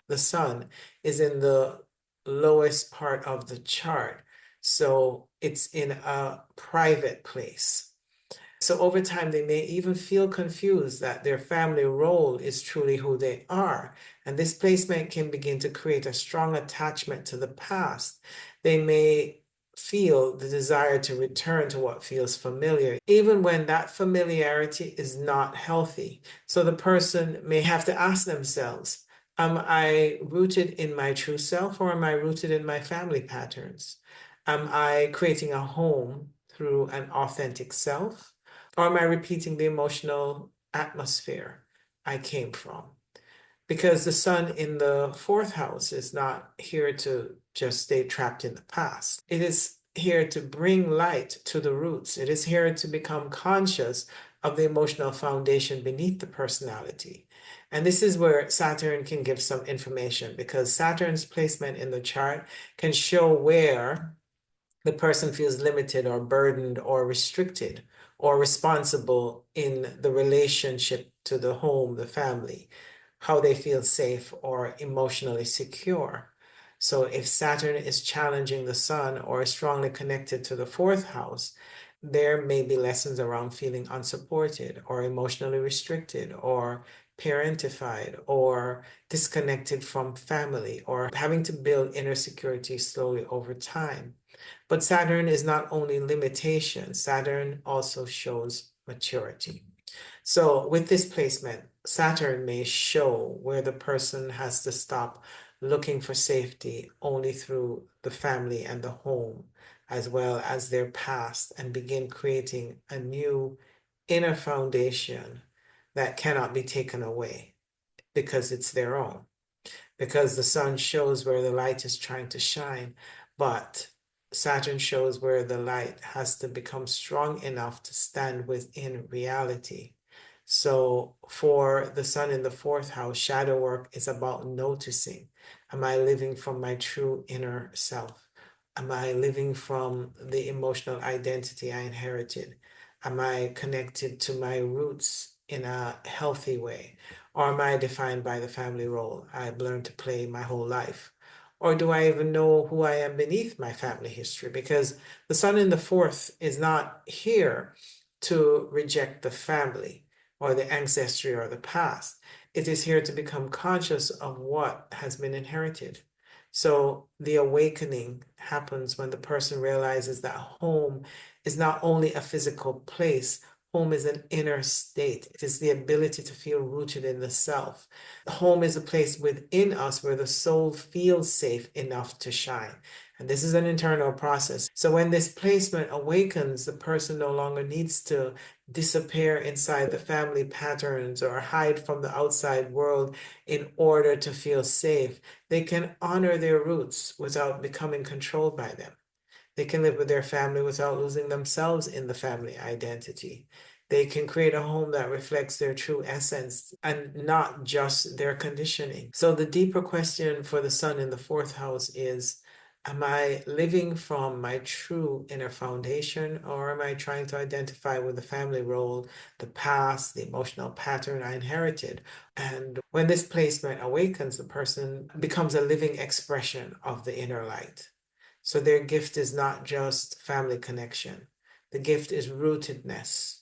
the sun is in the lowest part of the chart. So it's in a private place. So over time, they may even feel confused that their family role is truly who they are. And this placement can begin to create a strong attachment to the past. They may feel the desire to return to what feels familiar, even when that familiarity is not healthy. So the person may have to ask themselves, am I rooted in my true self, or am I rooted in my family patterns? Am I creating a home through an authentic self? Or am I repeating the emotional atmosphere I came from? Because the sun in the fourth house is not here to just stay trapped in the past. It is here to bring light to the roots. It is here to become conscious of the emotional foundation beneath the personality. And this is where Saturn can give some information, because Saturn's placement in the chart can show where the person feels limited or burdened or restricted or responsible in the relationship to the home, the family, how they feel safe or emotionally secure. So if Saturn is challenging the sun or is strongly connected to the fourth house, there may be lessons around feeling unsupported or emotionally restricted or parentified or disconnected from family, or having to build inner security slowly over time. But Saturn is not only limitation, Saturn also shows maturity. So with this placement, Saturn may show where the person has to stop looking for safety only through the family and the home, as well as their past, and begin creating a new inner foundation that cannot be taken away because it's their own. Because the sun shows where the light is trying to shine, but Saturn shows where the light has to become strong enough to stand within reality. So for the sun in the fourth house, shadow work is about noticing. Am I living from my true inner self? Am I living from the emotional identity I inherited? Am I connected to my roots in a healthy way? Or am I defined by the family role I've learned to play my whole life? Or do I even know who I am beneath my family history? Because the sun in the fourth is not here to reject the family or the ancestry or the past. It is here to become conscious of what has been inherited. So the awakening happens when the person realizes that home is not only a physical place. Home is an inner state. It is the ability to feel rooted in the self. Home is a place within us where the soul feels safe enough to shine. And this is an internal process. So when this placement awakens, the person no longer needs to disappear inside the family patterns or hide from the outside world in order to feel safe. They can honor their roots without becoming controlled by them. They can live with their family without losing themselves in the family identity. They can create a home that reflects their true essence and not just their conditioning. So the deeper question for the sun in the fourth house is, Am I living from my true inner foundation, or am I trying to identify with the family role, the past, the emotional pattern I inherited? And when this placement awakens, the person becomes a living expression of the inner light. So their gift is not just family connection, the gift is rootedness.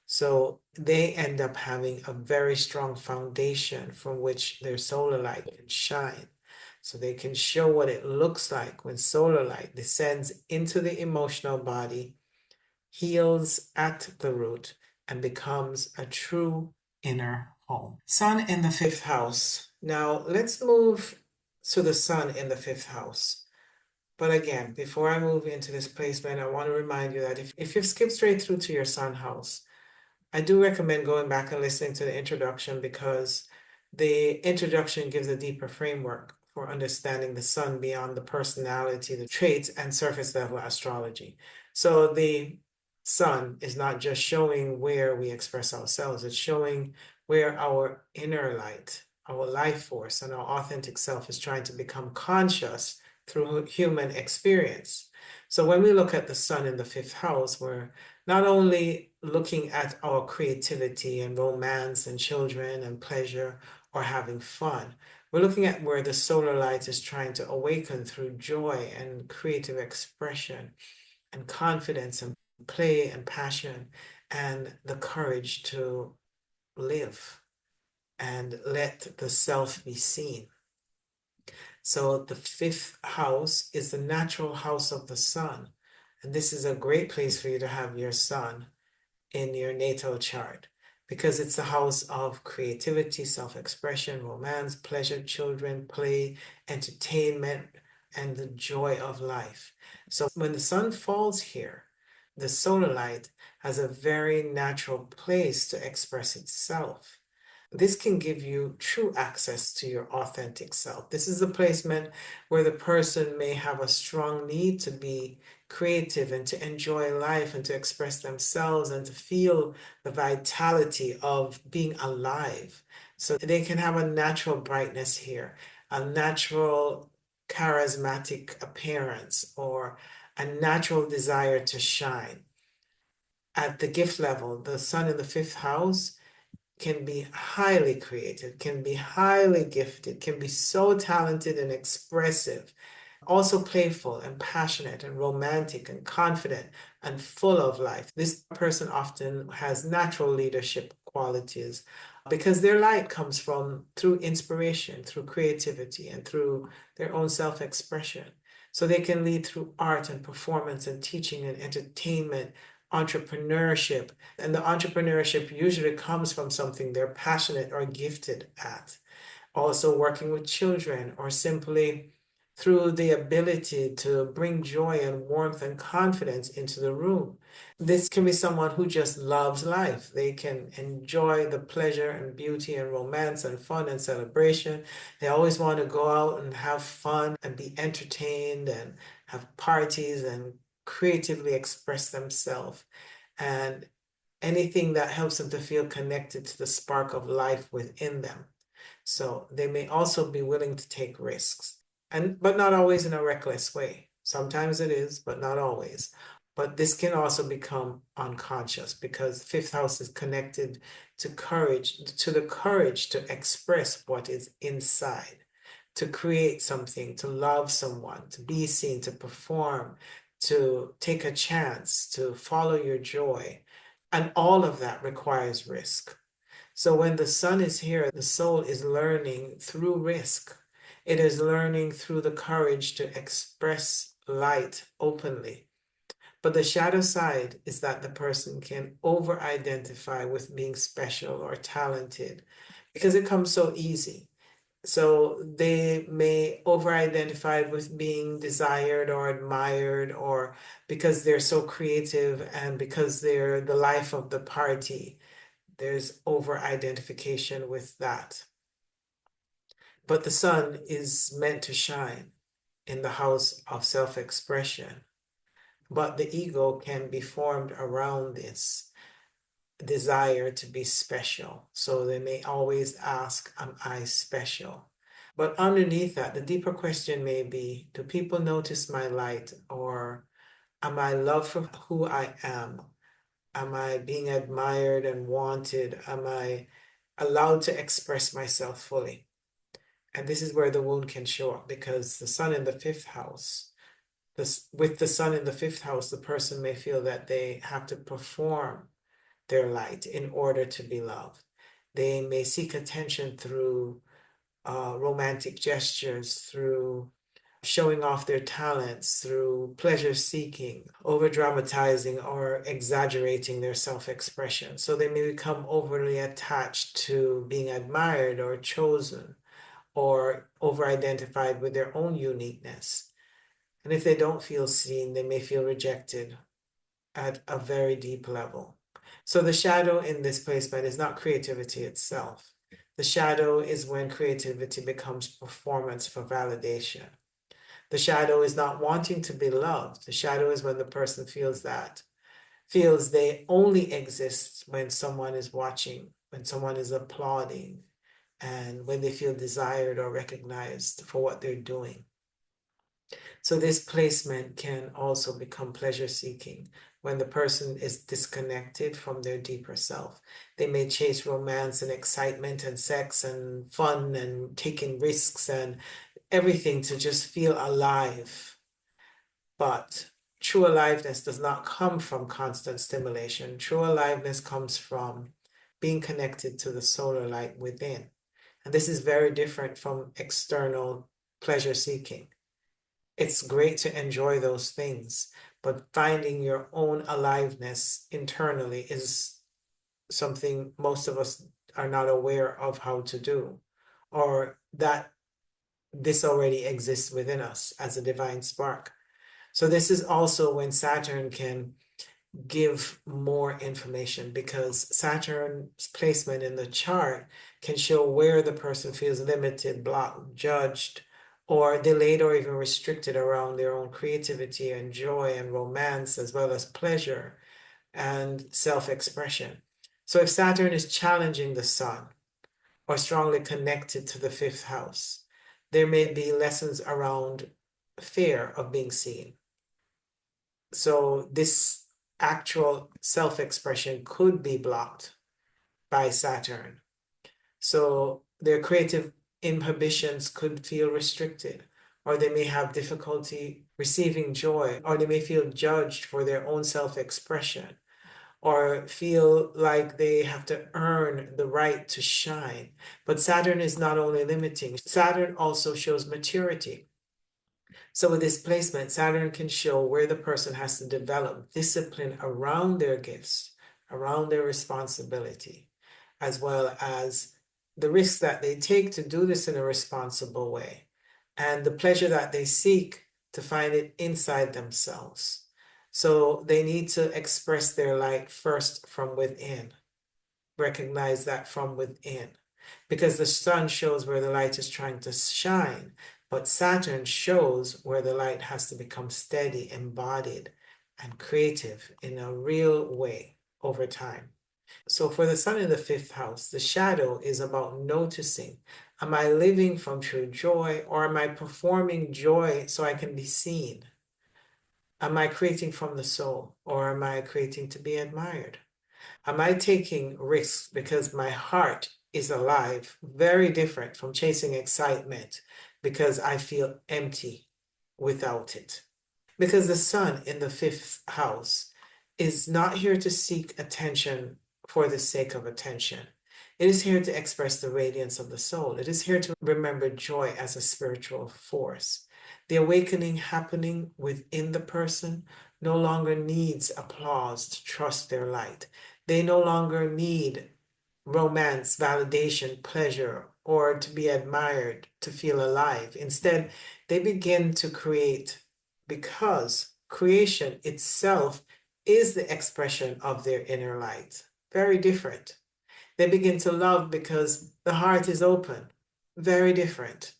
So they end up having a very strong foundation from which their solar light can shine. So they can show what it looks like when solar light descends into the emotional body, heals at the root, and becomes a true inner home. Sun in the fifth house. Now let's move to the sun in the fifth house. But again, before I move into this placement, I want to remind you that if you've skipped straight through to your sun house, I do recommend going back and listening to the introduction because the introduction gives a deeper framework for understanding the sun beyond the personality, the traits, and surface level astrology. So the sun is not just showing where we express ourselves, it's showing where our inner light, our life force, and our authentic self is trying to become conscious through human experience. So when we look at the sun in the fifth house, we're not only looking at our creativity and romance and children and pleasure or having fun, we're looking at where the solar light is trying to awaken through joy and creative expression and confidence and play and passion and the courage to live and let the self be seen. So the fifth house is the natural house of the sun. And this is a great place for you to have your sun in your natal chart because it's the house of creativity, self-expression, romance, pleasure, children, play, entertainment, and the joy of life. So when the sun falls here, the solar light has a very natural place to express itself. This can give you true access to your authentic self. This is a placement where the person may have a strong need to be creative and to enjoy life and to express themselves and to feel the vitality of being alive. So they can have a natural brightness here, a natural charismatic appearance, or a natural desire to shine. At the gift level, the sun in the fifth house can be highly creative, can be highly gifted, can be so talented and expressive, also playful and passionate and romantic and confident and full of life. This person often has natural leadership qualities because their light comes from through inspiration, through creativity, and through their own self-expression. So they can lead through art and performance and teaching and entertainment, entrepreneurship. And the entrepreneurship usually comes from something they're passionate or gifted at. Also working with children or simply through the ability to bring joy and warmth and confidence into the room. This can be someone who just loves life. They can enjoy the pleasure and beauty and romance and fun and celebration. They always want to go out and have fun and be entertained and have parties and creatively express themselves. And anything that helps them to feel connected to the spark of life within them. So they may also be willing to take risks, and but not always in a reckless way. Sometimes it is, but not always. But this can also become unconscious because fifth house is connected to courage, to the courage to express what is inside, to create something, to love someone, to be seen, to perform, to take a chance, to follow your joy. And all of that requires risk. So when the sun is here, the soul is learning through risk. It is learning through the courage to express light openly. But the shadow side is that the person can over identify with being special or talented because it comes so easy. So they may over identify with being desired or admired, or because they're so creative and because they're the life of the party, there's over identification with that. But the sun is meant to shine in the house of self expression. But the ego can be formed around this desire to be special. So they may always ask, am I special? But underneath that, the deeper question may be, do people notice my light, or am I loved for who I am? Am I being admired and wanted? Am I allowed to express myself fully? And this is where the wound can show up, because the sun in the fifth house, with the sun in the fifth house, the person may feel that they have to perform their light in order to be loved. They may seek attention through romantic gestures, through showing off their talents, through pleasure seeking, over dramatizing or exaggerating their self expression. So they may become overly attached to being admired or chosen, or over identified with their own uniqueness. And if they don't feel seen, they may feel rejected at a very deep level. So the shadow in this placement is not creativity itself. The shadow is when creativity becomes performance for validation. The shadow is not wanting to be loved. The shadow is when the person feels they only exist when someone is watching, when someone is applauding, and when they feel desired or recognized for what they're doing. So this placement can also become pleasure seeking when the person is disconnected from their deeper self. They may chase romance and excitement and sex and fun and taking risks and everything to just feel alive. But true aliveness does not come from constant stimulation. True aliveness comes from being connected to the solar light within. And this is very different from external pleasure seeking. It's great to enjoy those things, but finding your own aliveness internally is something most of us are not aware of how to do, or that this already exists within us as a divine spark. So this is also when Saturn can give more information, because Saturn's placement in the chart can show where the person feels limited, blocked, judged, or delayed or even restricted around their own creativity and joy and romance, as well as pleasure and self-expression. So if Saturn is challenging the sun or strongly connected to the fifth house, there may be lessons around fear of being seen. So this actual self-expression could be blocked by Saturn. So their creative inhibitions could feel restricted, or they may have difficulty receiving joy, or they may feel judged for their own self-expression, or feel like they have to earn the right to shine. But Saturn is not only limiting, Saturn also shows maturity. So with this placement, Saturn can show where the person has to develop discipline around their gifts, around their responsibility, as well as the risks that they take to do this in a responsible way, and the pleasure that they seek to find it inside themselves. So they need to express their light first from within, recognize that from within, because the sun shows where the light is trying to shine, but Saturn shows where the light has to become steady, embodied, and creative in a real way over time. So for the sun in the fifth house, the shadow is about noticing, am I living from true joy, or am I performing joy so I can be seen? Am I creating from the soul, or am I creating to be admired? Am I taking risks because my heart is alive? Very different from chasing excitement because I feel empty without it. Because the sun in the fifth house is not here to seek attention for the sake of attention. It is here to express the radiance of the soul. It is here to remember joy as a spiritual force. The awakening happening within the person no longer needs applause to trust their light. They no longer need romance, validation, pleasure, or to be admired to feel alive. Instead, they begin to create because creation itself is the expression of their inner light. Very different. They begin to love because the heart is open. Very different.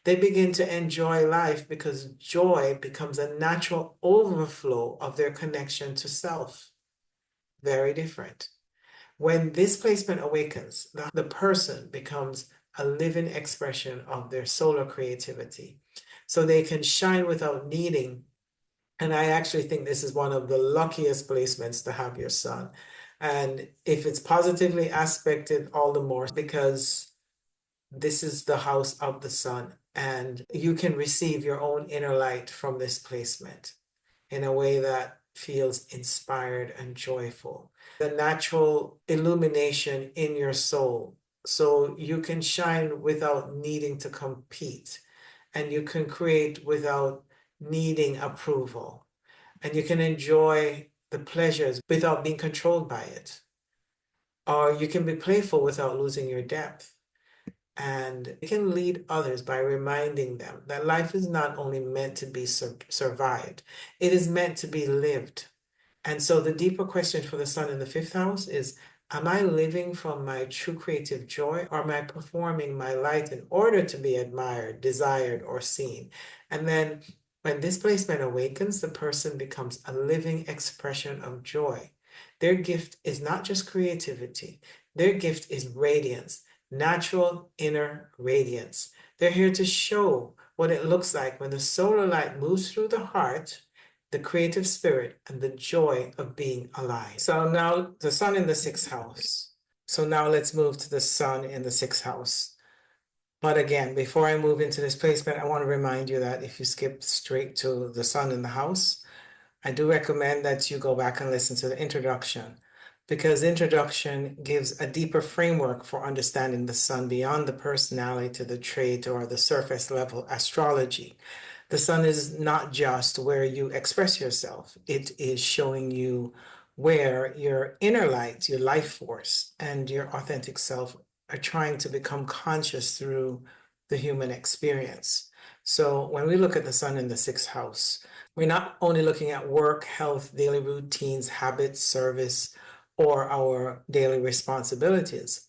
They begin to enjoy life because joy becomes a natural overflow of their connection to self. Very different. When this placement awakens, the person becomes a living expression of their solar creativity. So they can shine without needing. And I actually think this is one of the luckiest placements to have your sun. And if it's positively aspected, all the more because this is the house of the sun, and you can receive your own inner light from this placement in a way that feels inspired and joyful. The natural illumination in your soul, so you can shine without needing to compete, and you can create without needing approval, and you can enjoy the pleasures without being controlled by it. Or you can be playful without losing your depth. And you can lead others by reminding them that life is not only meant to be survived, it is meant to be lived. And so the deeper question for the sun in the fifth house is, am I living from my true creative joy, or am I performing my light in order to be admired, desired, or seen? And then when this placement awakens, the person becomes a living expression of joy. Their gift is not just creativity, their gift is radiance, natural inner radiance. They're here to show what it looks like when the solar light moves through the heart, the creative spirit, and the joy of being alive. So now the sun in the sixth house. So now let's move to the sun in the sixth house. But again, before I move into this placement, I want to remind you that if you skip straight to the sun in the house, I do recommend that you go back and listen to the introduction, because the introduction gives a deeper framework for understanding the sun beyond the personality to the trait or the surface level astrology. The sun is not just where you express yourself, it is showing you where your inner light, your life force, and your authentic self are trying to become conscious through the human experience. So when we look at the sun in the sixth house, we're not only looking at work, health, daily routines, habits, service, or our daily responsibilities.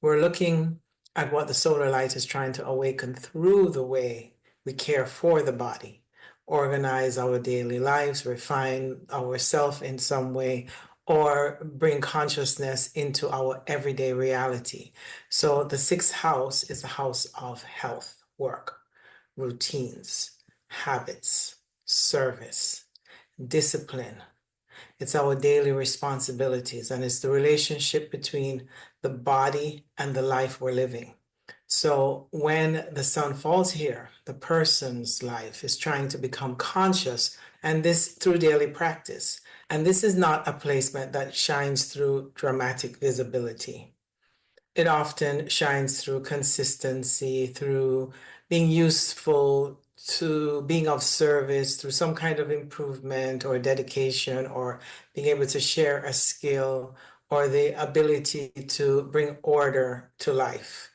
We're looking at what the solar light is trying to awaken through the way we care for the body, organize our daily lives, refine ourselves in some way, or bring consciousness into our everyday reality. So the sixth house is the house of health, work, routines, habits, service, discipline. It's our daily responsibilities, and it's the relationship between the body and the life we're living. So when the sun falls here, the person's life is trying to become conscious, and this through daily practice. And this is not a placement that shines through dramatic visibility. It often shines through consistency, through being useful, to being of service, through some kind of improvement or dedication, or being able to share a skill or the ability to bring order to life.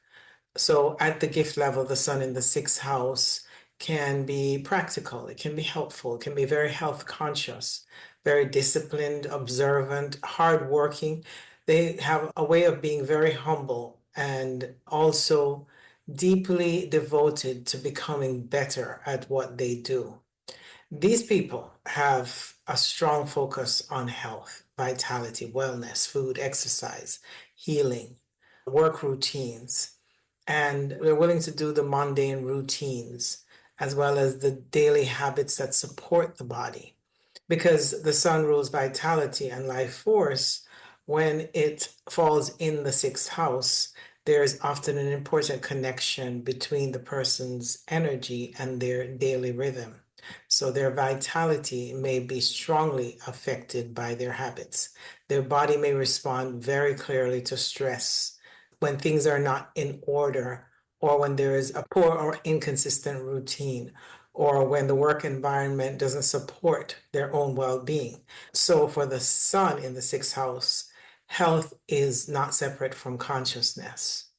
So at the gift level, the sun in the sixth house can be practical, it can be helpful, it can be very health conscious, very disciplined, observant, hardworking. They have a way of being very humble and also deeply devoted to becoming better at what they do. These people have a strong focus on health, vitality, wellness, food, exercise, healing, work routines, and we're willing to do the mundane routines as well as the daily habits that support the body. Because the sun rules vitality and life force, when it falls in the sixth house, there is often an important connection between the person's energy and their daily rhythm. So their vitality may be strongly affected by their habits. Their body may respond very clearly to stress when things are not in order, or when there is a poor or inconsistent routine, or when the work environment doesn't support their own well-being. So for the sun in the sixth house, health is not separate from consciousness.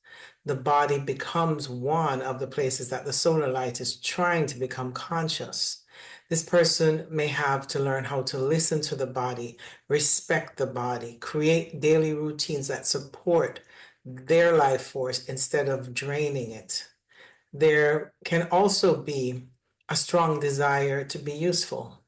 The body becomes one of the places that the solar light is trying to become conscious. This person may have to learn how to listen to the body, respect the body, create daily routines that support their life force instead of draining it. There can also be a strong desire to be useful.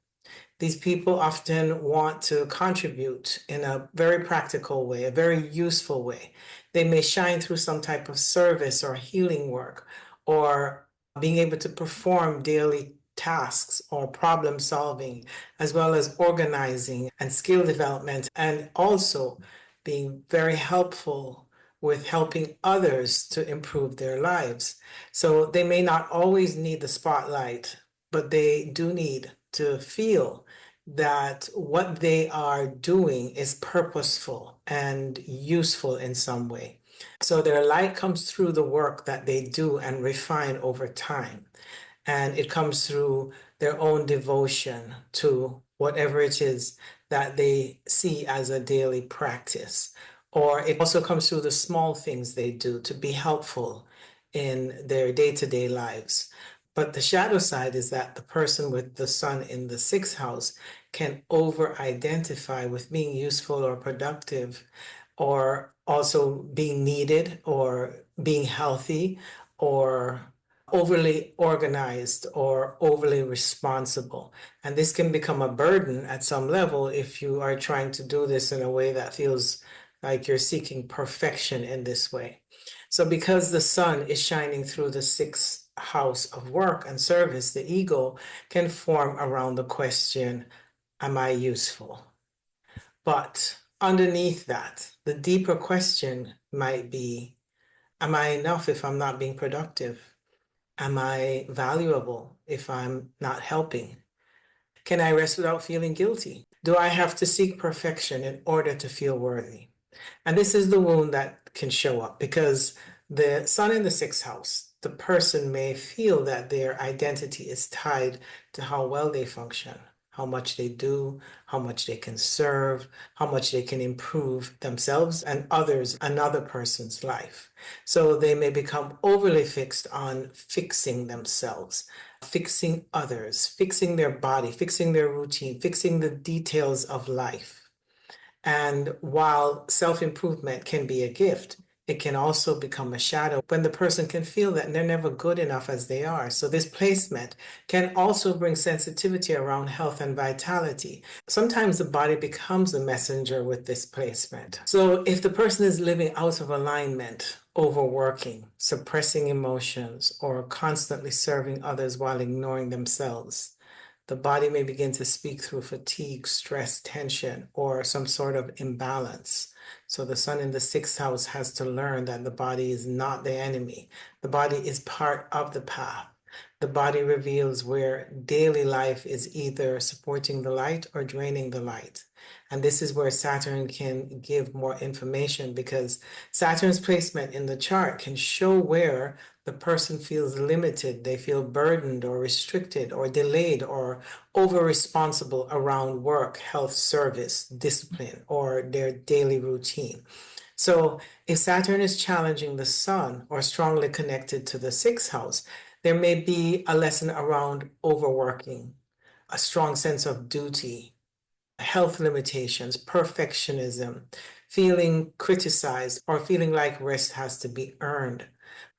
These people often want to contribute in a very practical way, a very useful way. They may shine through some type of service or healing work, or being able to perform daily tasks or problem solving, as well as organizing and skill development, and also being very helpful with helping others to improve their lives. So they may not always need the spotlight, but they do need to feel that what they are doing is purposeful and useful in some way. So their light comes through the work that they do and refine over time. And it comes through their own devotion to whatever it is that they see as a daily practice. Or it also comes through the small things they do to be helpful in their day to day lives. But the shadow side is that the person with the sun in the sixth house can over identify with being useful or productive, or also being needed, or being healthy, or overly organized or overly responsible. And this can become a burden at some level if you are trying to do this in a way that feels like you're seeking perfection in this way. So, because the sun is shining through the sixth house of work and service, the ego can form around the question, am I useful? But underneath that, the deeper question might be, am I enough if I'm not being productive? Am I valuable if I'm not helping? Can I rest without feeling guilty? Do I have to seek perfection in order to feel worthy? And this is the wound that can show up because the sun in the sixth house, the person may feel that their identity is tied to how well they function, how much they do, how much they can serve, how much they can improve themselves and others, another person's life. So they may become overly fixed on fixing themselves, fixing others, fixing their body, fixing their routine, fixing the details of life. And while self improvement can be a gift, it can also become a shadow when the person can feel that they're never good enough as they are. So, this placement can also bring sensitivity around health and vitality. Sometimes the body becomes the messenger with this placement. So, if the person is living out of alignment, overworking, suppressing emotions, or constantly serving others while ignoring themselves, the body may begin to speak through fatigue, stress, tension, or some sort of imbalance. So the sun in the sixth house has to learn that the body is not the enemy. The body is part of the path. The body reveals where daily life is either supporting the light or draining the light. And this is where Saturn can give more information because Saturn's placement in the chart can show where the person feels limited, they feel burdened or restricted or delayed or over responsible around work, health, service, discipline, or their daily routine. So, if Saturn is challenging the sun or strongly connected to the sixth house, there may be a lesson around overworking, a strong sense of duty, health limitations, perfectionism, feeling criticized, or feeling like rest has to be earned.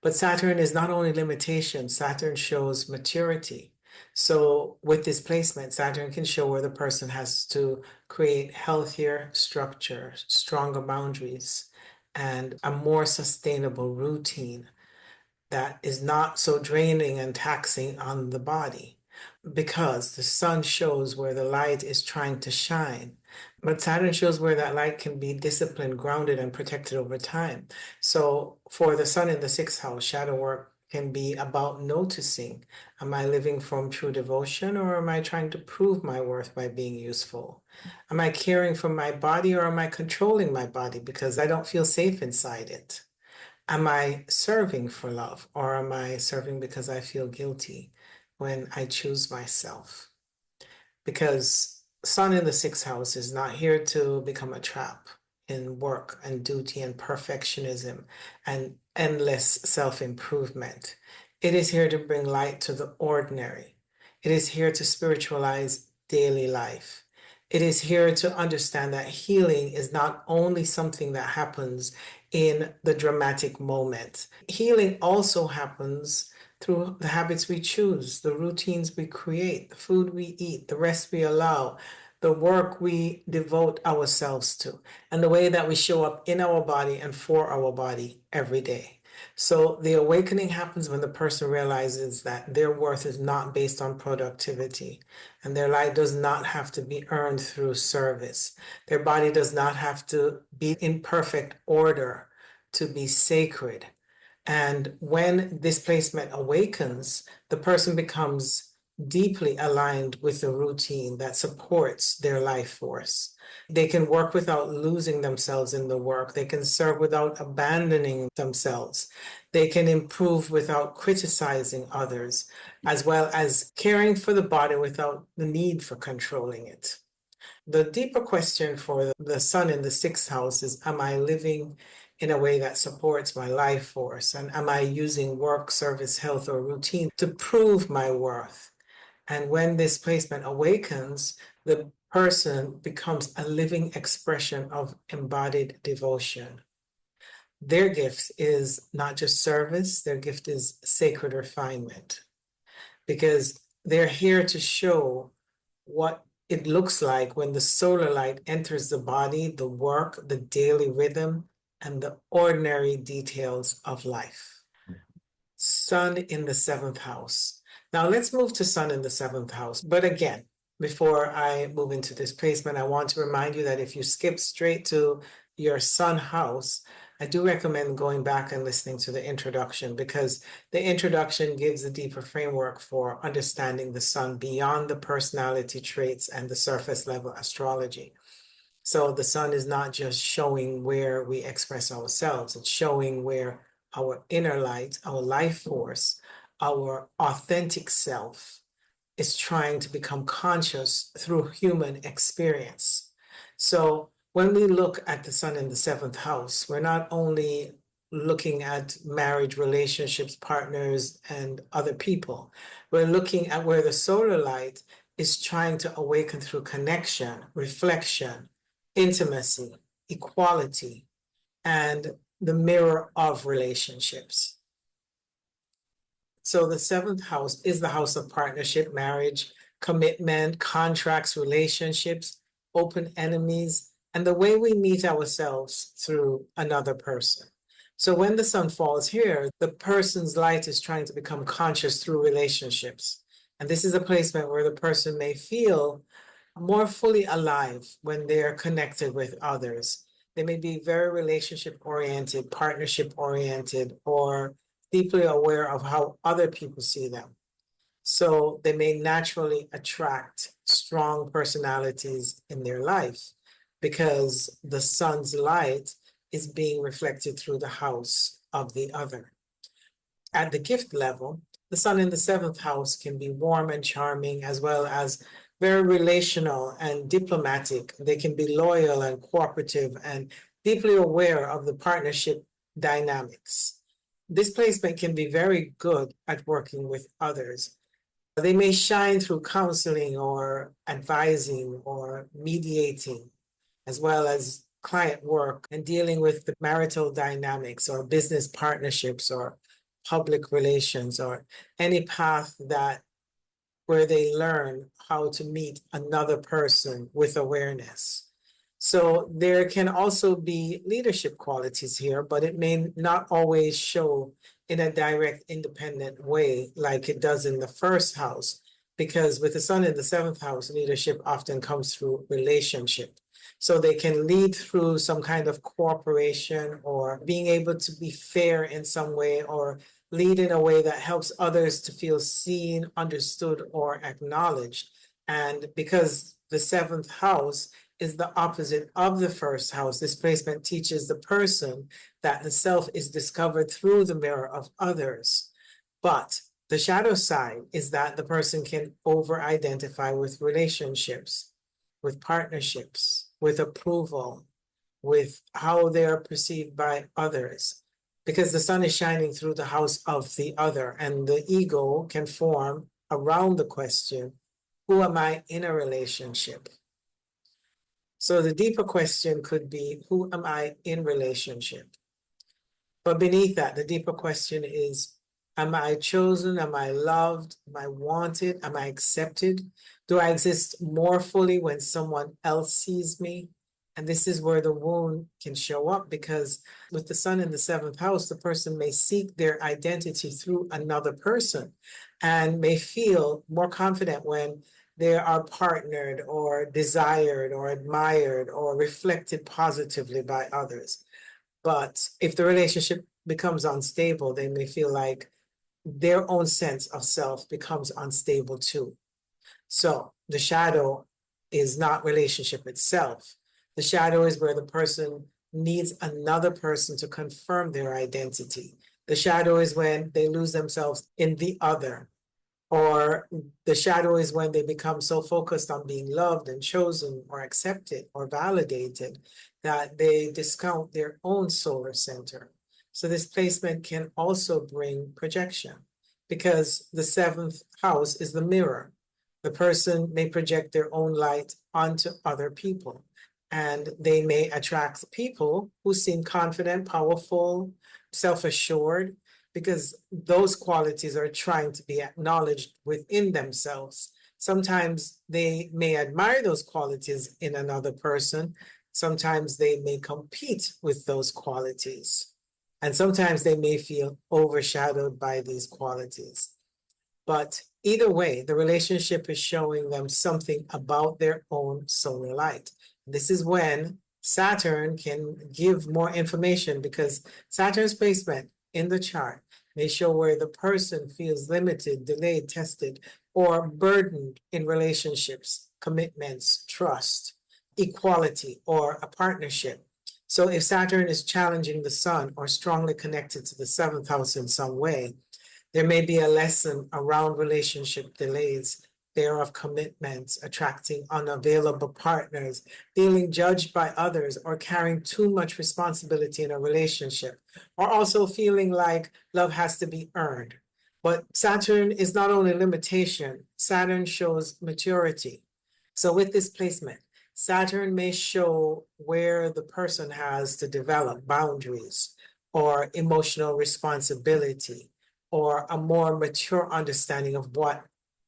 But Saturn is not only limitation, Saturn shows maturity. So, with this placement, Saturn can show where the person has to create healthier structure, stronger boundaries, and a more sustainable routine that is not so draining and taxing on the body because the sun shows where the light is trying to shine. But Saturn shows where that light can be disciplined, grounded, and protected over time. So for the sun in the sixth house, shadow work can be about noticing, am I living from true devotion or am I trying to prove my worth by being useful? Am I caring for my body or am I controlling my body because I don't feel safe inside it? Am I serving for love or am I serving because I feel guilty when I choose myself? Because Sun in the sixth house is not here to become a trap in work and duty and perfectionism and endless self improvement. It is here to bring light to the ordinary. It is here to spiritualize daily life. It is here to understand that healing is not only something that happens in the dramatic moment. Healing also happens through the habits we choose, the routines we create, the food we eat, the rest we allow, the work we devote ourselves to, and the way that we show up in our body and for our body every day. So the awakening happens when the person realizes that their worth is not based on productivity, and their light does not have to be earned through service. Their body does not have to be in perfect order to be sacred. And when this placement awakens, the person becomes deeply aligned with the routine that supports their life force. They can work without losing themselves in the work. They can serve without abandoning themselves. They can improve without criticizing others, as well as caring for the body without the need for controlling it. The deeper question for the sun in the sixth house is, am I living in a way that supports my life force? And am I using work, service, health, or routine to prove my worth? And when this placement awakens, the person becomes a living expression of embodied devotion. Their gift is not just service, their gift is sacred refinement, because they're here to show what it looks like when the solar light enters the body, the work, the daily rhythm, and the ordinary details of life. Sun in the seventh house. Now let's move to Sun in the seventh house. But again, before I move into this placement, I want to remind you that if you skip straight to your Sun house, I do recommend going back and listening to the introduction, because the introduction gives a deeper framework for understanding the Sun beyond the personality traits and the surface level astrology. So the Sun is not just showing where we express ourselves, it's showing where our inner light, our life force, our authentic self is trying to become conscious through human experience. So when we look at the sun in the seventh house, we're not only looking at marriage, relationships, partners, and other people. We're looking at where the solar light is trying to awaken through connection, reflection, intimacy, equality, and the mirror of relationships. So the seventh house is the house of partnership, marriage, commitment, contracts, relationships, open enemies, and the way we meet ourselves through another person. So when the sun falls here, the person's light is trying to become conscious through relationships. And this is a placement where the person may feel more fully alive when they're connected with others. They may be very relationship oriented, partnership oriented, or deeply aware of how other people see them. So they may naturally attract strong personalities in their life because the sun's light is being reflected through the house of the other. At the gift level, the sun in the seventh house can be warm and charming, as well as very relational and diplomatic. They can be loyal and cooperative and deeply aware of the partnership dynamics. This placement can be very good at working with others. They may shine through counseling or advising or mediating, as well as client work and dealing with the marital dynamics or business partnerships or public relations, or any path that where they learn how to meet another person with awareness. So there can also be leadership qualities here, but it may not always show in a direct, independent way like it does in the first house, because with the sun in the seventh house, leadership often comes through relationship. So they can lead through some kind of cooperation or being able to be fair in some way, or lead in a way that helps others to feel seen, understood, or acknowledged. And because the seventh house is the opposite of the first house, this placement teaches the person that the self is discovered through the mirror of others. But the shadow side is that the person can over identify with relationships, with partnerships, with approval, with how they are perceived by others, because the sun is shining through the house of the other, and the ego can form around the question, who am I in a relationship? So the deeper question could be, who am I in relationship? But beneath that, the deeper question is, Am I chosen? Am I loved? Am I wanted? Am I accepted? Do I exist more fully when someone else sees me? And this is where the wound can show up, because with the sun in the seventh house, the person may seek their identity through another person and may feel more confident when they are partnered or desired or admired or reflected positively by others. But if the relationship becomes unstable, they may feel like their own sense of self becomes unstable too. So the shadow is not relationship itself. The shadow is where the person needs another person to confirm their identity. The shadow is when they lose themselves in the other, or the shadow is when they become so focused on being loved and chosen or accepted or validated that they discount their own solar center. So this placement can also bring projection, because the seventh house is the mirror. The person may project their own light onto other people, and they may attract people who seem confident, powerful, self-assured, because those qualities are trying to be acknowledged within themselves. Sometimes they may admire those qualities in another person. Sometimes they may compete with those qualities. And sometimes they may feel overshadowed by these qualities. But either way, the relationship is showing them something about their own solar light. This is when Saturn can give more information, because Saturn's placement in the chart may show where the person feels limited, delayed, tested, or burdened in relationships, commitments, trust, equality, or a partnership. So if Saturn is challenging the sun or strongly connected to the seventh house in some way, there may be a lesson around relationship delays, fear of commitments, attracting unavailable partners, feeling judged by others, or carrying too much responsibility in a relationship, or also feeling like love has to be earned. But Saturn is not only limitation, Saturn shows maturity. So with this placement, Saturn may show where the person has to develop boundaries or emotional responsibility, or a more mature understanding of what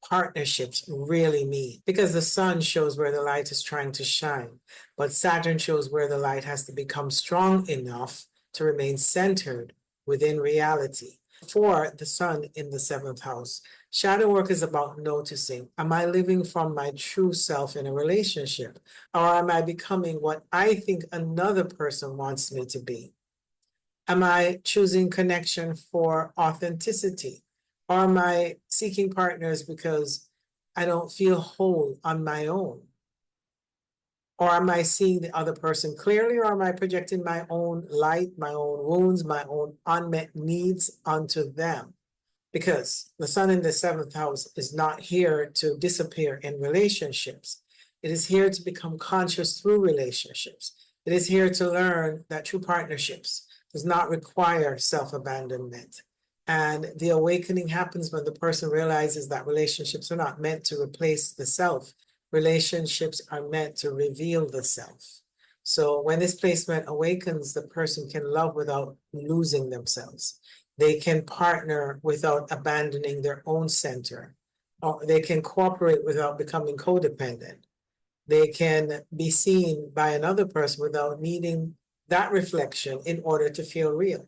partnerships really mean. Because the sun shows where the light is trying to shine, but Saturn shows where the light has to become strong enough to remain centered within reality. For the sun in the seventh house, shadow work is about noticing, am I living from my true self in a relationship? Or am I becoming what I think another person wants me to be? Am I choosing connection for authenticity? Or am I seeking partners because I don't feel whole on my own? Or am I seeing the other person clearly, or am I projecting my own light, my own wounds, my own unmet needs onto them? Because the sun in the seventh house is not here to disappear in relationships. It is here to become conscious through relationships. It is here to learn that true partnerships does not require self-abandonment. And the awakening happens when the person realizes that relationships are not meant to replace the self. Relationships are meant to reveal the self. So when this placement awakens, the person can love without losing themselves. They can partner without abandoning their own center. Or they can cooperate without becoming codependent. They can be seen by another person without needing that reflection in order to feel real.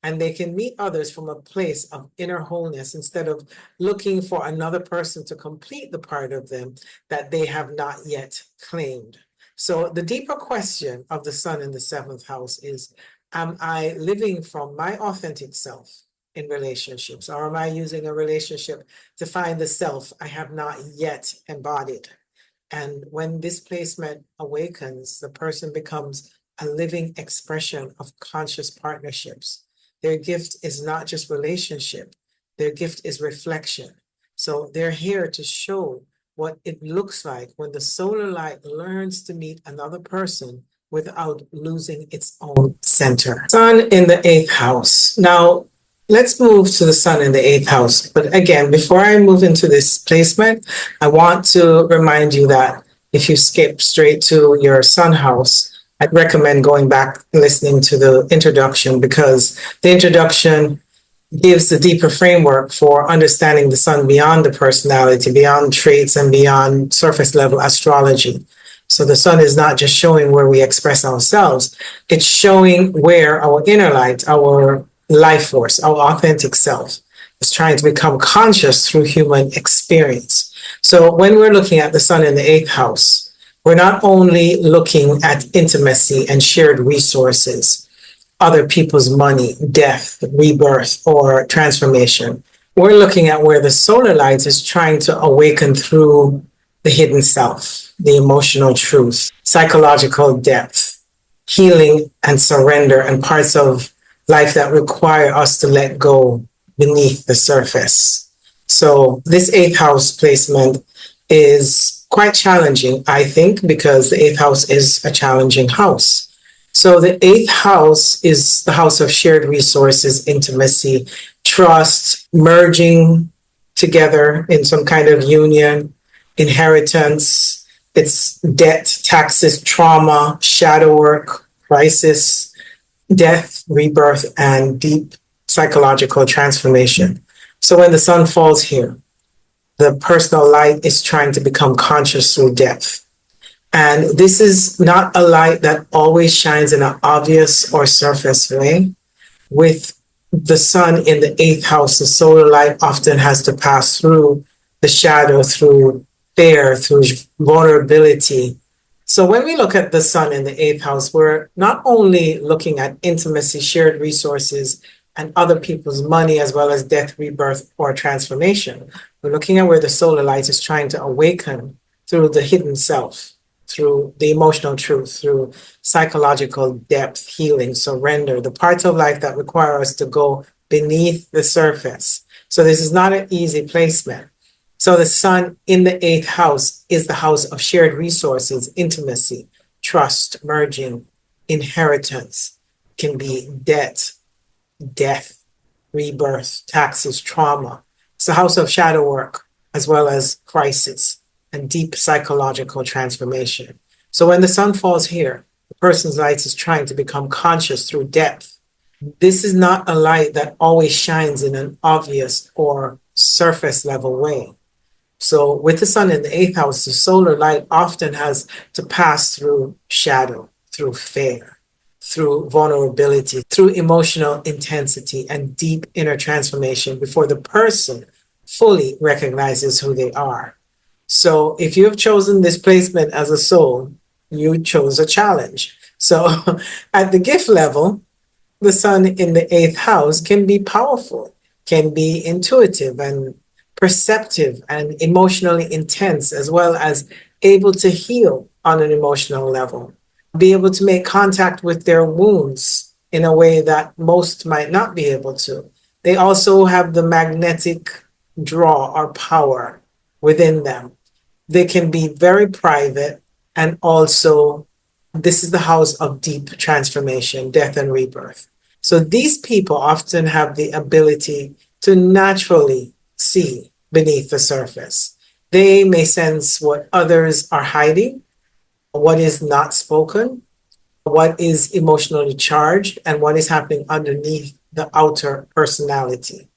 And they can meet others from a place of inner wholeness instead of looking for another person to complete the part of them that they have not yet claimed. So the deeper question of the sun in the seventh house is, am I living from my authentic self in relationships, or am I using a relationship to find the self I have not yet embodied? And when this placement awakens, the person becomes a living expression of conscious partnerships. Their gift is not just relationship, their gift is reflection. So they're here to show what it looks like when the solar light learns to meet another person without losing its own center. Sun in the eighth house. Now, let's move to the sun in the eighth house. But again, before I move into this placement, I want to remind you that if you skip straight to your sun house, I'd recommend going back and listening to the introduction, because the introduction gives the deeper framework for understanding the sun beyond the personality, beyond traits, and beyond surface level astrology. So the sun is not just showing where we express ourselves, it's showing where our inner light, our life force, our authentic self is trying to become conscious through human experience. So when we're looking at the sun in the eighth house, we're not only looking at intimacy and shared resources, other people's money, death, rebirth, or transformation. We're looking at where the solar light is trying to awaken through the hidden self, the emotional truth, psychological depth, healing and surrender, and parts of life that require us to let go beneath the surface. So, this eighth house placement is quite challenging, I think, because the eighth house is a challenging house. So the eighth house is the house of shared resources, intimacy, trust, merging together in some kind of union, inheritance. It's debt, taxes, trauma, shadow work, crisis, death, rebirth, and deep psychological transformation. So when the sun falls here, the personal light is trying to become conscious through depth. And this is not a light that always shines in an obvious or surface way. With the sun in the eighth house, the solar light often has to pass through the shadow, through fear, through vulnerability. So when we look at the sun in the eighth house, we're not only looking at intimacy, shared resources, and other people's money, as well as death, rebirth, or transformation. We're looking at where the solar light is trying to awaken through the hidden self, through the emotional truth, through psychological depth, healing, surrender, the parts of life that require us to go beneath the surface. So this is not an easy placement. So the sun in the eighth house is the house of shared resources, intimacy, trust, merging, inheritance, can be debt, death, rebirth, taxes, trauma. It's the house of shadow work, as well as crisis and deep psychological transformation. So when the sun falls here, the person's light is trying to become conscious through depth. This is not a light that always shines in an obvious or surface level way. So with the sun in the eighth house, the solar light often has to pass through shadow, through fear, through vulnerability, through emotional intensity and deep inner transformation before the person fully recognizes who they are. So if you have chosen this placement as a soul, you chose a challenge. So at the gift level, the sun in the eighth house can be powerful, can be intuitive and perceptive and emotionally intense, as well as able to heal on an emotional level, be able to make contact with their wounds in a way that most might not be able to. They also have the magnetic draw or power within them. They can be very private, and also this is the house of deep transformation, death and rebirth. So these people often have the ability to naturally see beneath the surface. They may sense what others are hiding, what is not spoken, what is emotionally charged, and what is happening underneath the outer personality.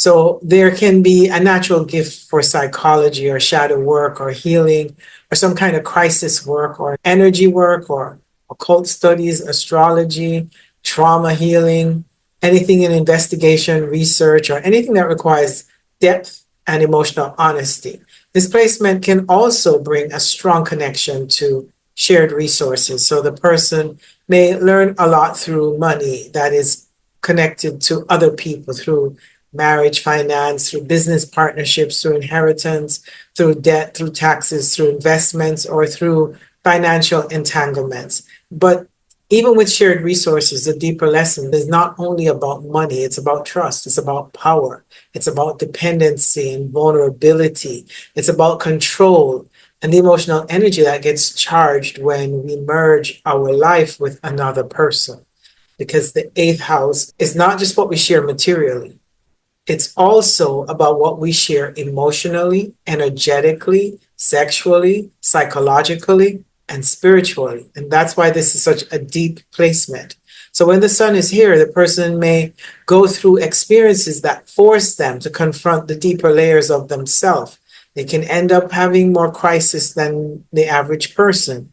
So there can be a natural gift for psychology or shadow work or healing or some kind of crisis work or energy work or occult studies, astrology, trauma healing, anything in investigation, research, or anything that requires depth and emotional honesty. This placement can also bring a strong connection to shared resources. So the person may learn a lot through money that is connected to other people, through marriage, finance, through business partnerships, through inheritance, through debt, through taxes, through investments, or through financial entanglements. But even with shared resources, the deeper lesson is not only about money, it's about trust, it's about power, it's about dependency and vulnerability, it's about control and the emotional energy that gets charged when we merge our life with another person. Because the eighth house is not just what we share materially, it's also about what we share emotionally, energetically, sexually, psychologically, and spiritually. And that's why this is such a deep placement. So when the sun is here, the person may go through experiences that force them to confront the deeper layers of themselves. They can end up having more crisis than the average person.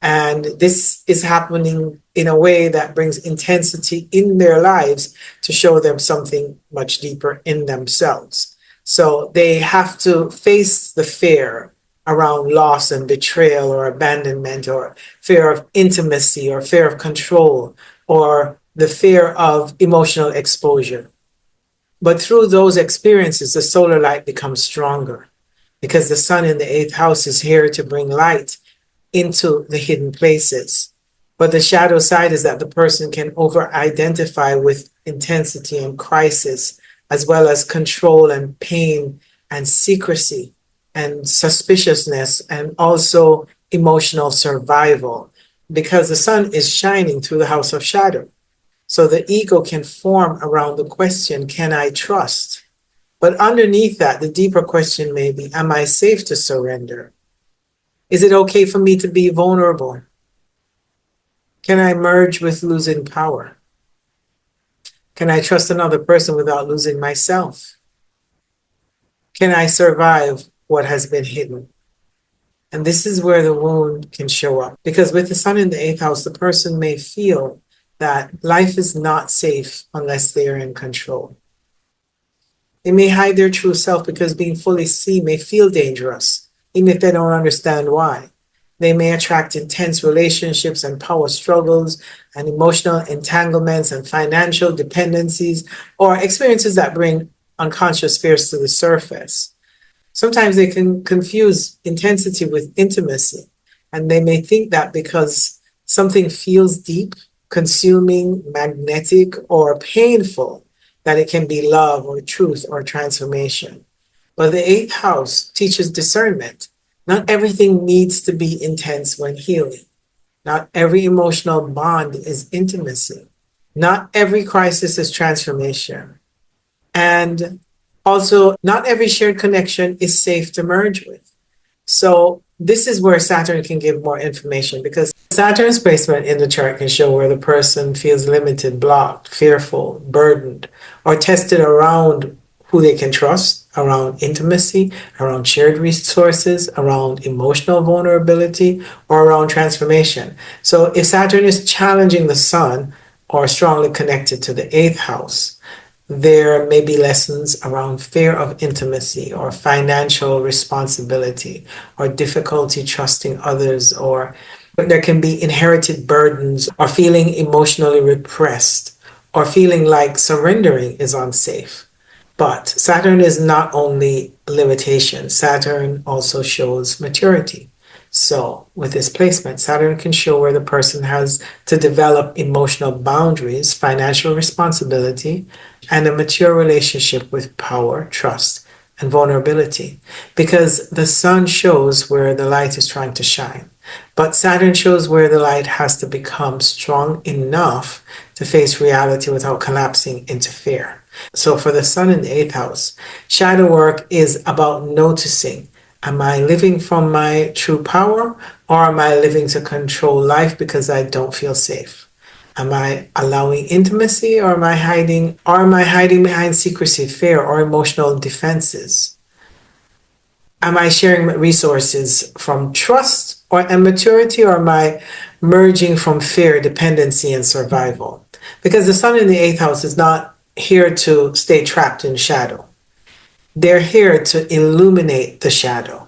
And this is happening in a way that brings intensity in their lives to show them something much deeper in themselves. So they have to face the fear around loss and betrayal or abandonment or fear of intimacy or fear of control or the fear of emotional exposure. But through those experiences, the solar light becomes stronger because the sun in the eighth house is here to bring light into the hidden places. But the shadow side is that the person can over identify with intensity and crisis, as well as control and pain and secrecy and suspiciousness and also emotional survival because the sun is shining through the house of shadow. So the ego can form around the question, can I trust? But underneath that, the deeper question may be, am I safe to surrender? Is it okay for me to be vulnerable? Can I merge with losing power? Can I trust another person without losing myself? Can I survive what has been hidden? And this is where the wound can show up. Because with the sun in the eighth house, the person may feel that life is not safe unless they are in control. They may hide their true self because being fully seen may feel dangerous, even if they don't understand why. They may attract intense relationships and power struggles and emotional entanglements and financial dependencies or experiences that bring unconscious fears to the surface. Sometimes they can confuse intensity with intimacy, and they may think that because something feels deep, consuming, magnetic, or painful, that it can be love or truth or transformation. But the eighth house teaches discernment. Not everything needs to be intense when healing. Not every emotional bond is intimacy. Not every crisis is transformation. And also, not every shared connection is safe to merge with. So this is where Saturn can give more information because Saturn's placement in the chart can show where the person feels limited, blocked, fearful, burdened, or tested around who they can trust, around intimacy, around shared resources, around emotional vulnerability, or around transformation. So if Saturn is challenging the sun or strongly connected to the eighth house, there may be lessons around fear of intimacy or financial responsibility or difficulty trusting others, or there can be inherited burdens or feeling emotionally repressed or feeling like surrendering is unsafe. But Saturn is not only limitation, Saturn also shows maturity. So, with this placement, Saturn can show where the person has to develop emotional boundaries, financial responsibility, and a mature relationship with power, trust, and vulnerability. Because the sun shows where the light is trying to shine. But Saturn shows where the light has to become strong enough to face reality without collapsing into fear. So for the sun in the eighth house, shadow work is about noticing, am I living from my true power or am I living to control life because I don't feel safe? Am I allowing intimacy or am I hiding behind secrecy, fear, or emotional defenses? Am I sharing resources from trust and maturity, or am I merging from fear, dependency, and survival? Because the sun in the eighth house is not here to stay trapped in shadow. They're here to illuminate the shadow.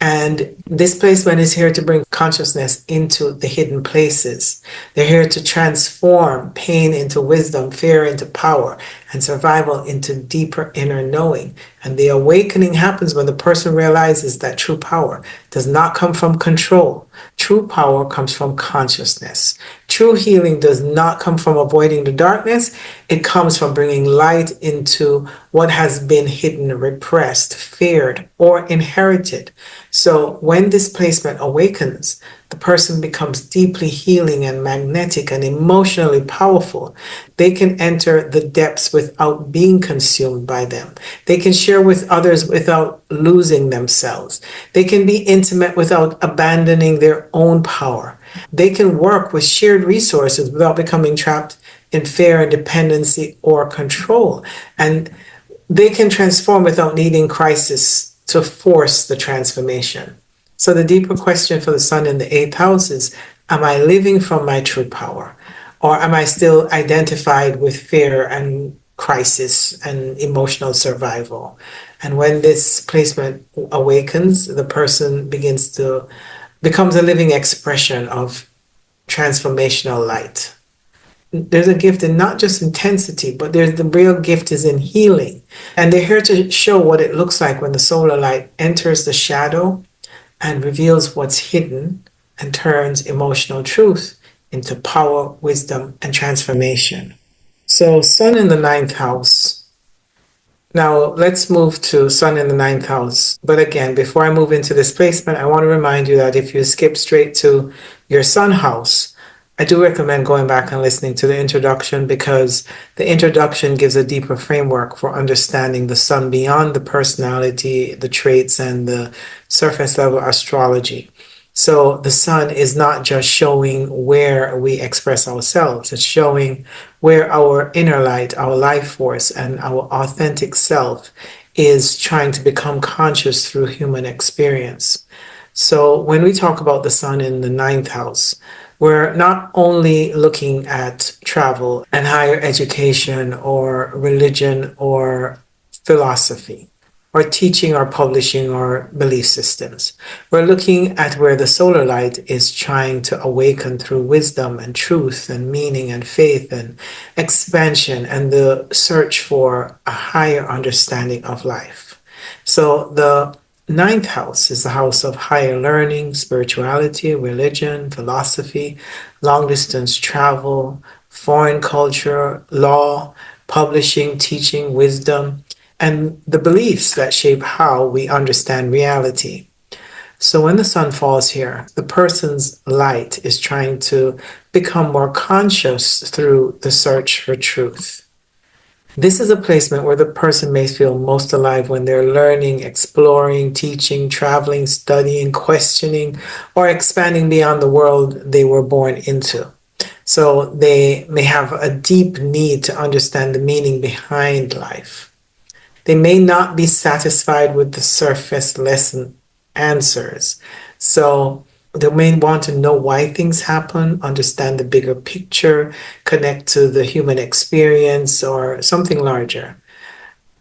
And this placement is here to bring consciousness into the hidden places. They're here to transform pain into wisdom, fear into power, and survival into deeper inner knowing. And the awakening happens when the person realizes that true power does not come from control. True power comes from consciousness. True healing does not come from avoiding the darkness. It comes from bringing light into what has been hidden, repressed, feared, or inherited. So when this placement awakens, the person becomes deeply healing and magnetic and emotionally powerful. They can enter the depths without being consumed by them. They can share with others without losing themselves. They can be intimate without abandoning their own power. They can work with shared resources without becoming trapped in fear and dependency or control. And they can transform without needing crisis to force the transformation. So the deeper question for the sun in the eighth house is, am I living from my true power? Or am I still identified with fear and crisis and emotional survival? And when this placement awakens, the person becomes a living expression of transformational light. There's a gift in not just intensity, but there's the real gift is in healing. And they're here to show what it looks like when the solar light enters the shadow and reveals what's hidden and turns emotional truth into power, wisdom, and transformation. So, Sun in the ninth house. Now, let's move to Sun in the ninth house. But again, before I move into this placement, I want to remind you that if you skip straight to your Sun house, I do recommend going back and listening to the introduction, because the introduction gives a deeper framework for understanding the sun beyond the personality, the traits, and the surface level astrology. So the sun is not just showing where we express ourselves, it's showing where our inner light, our life force, and our authentic self is trying to become conscious through human experience. So when we talk about the sun in the ninth house, we're not only looking at travel and higher education or religion or philosophy or teaching or publishing or belief systems. We're looking at where the solar light is trying to awaken through wisdom and truth and meaning and faith and expansion and the search for a higher understanding of life. So the ninth house is the house of higher learning, spirituality, religion, philosophy, long distance travel, foreign culture, law, publishing, teaching, wisdom, and the beliefs that shape how we understand reality. So when the sun falls here, the person's light is trying to become more conscious through the search for truth. This is a placement where the person may feel most alive when they're learning, exploring, teaching, traveling, studying, questioning, or expanding beyond the world they were born into. So they may have a deep need to understand the meaning behind life. They may not be satisfied with the surface lesson answers. So they may want to know why things happen, understand the bigger picture, connect to the human experience or something larger.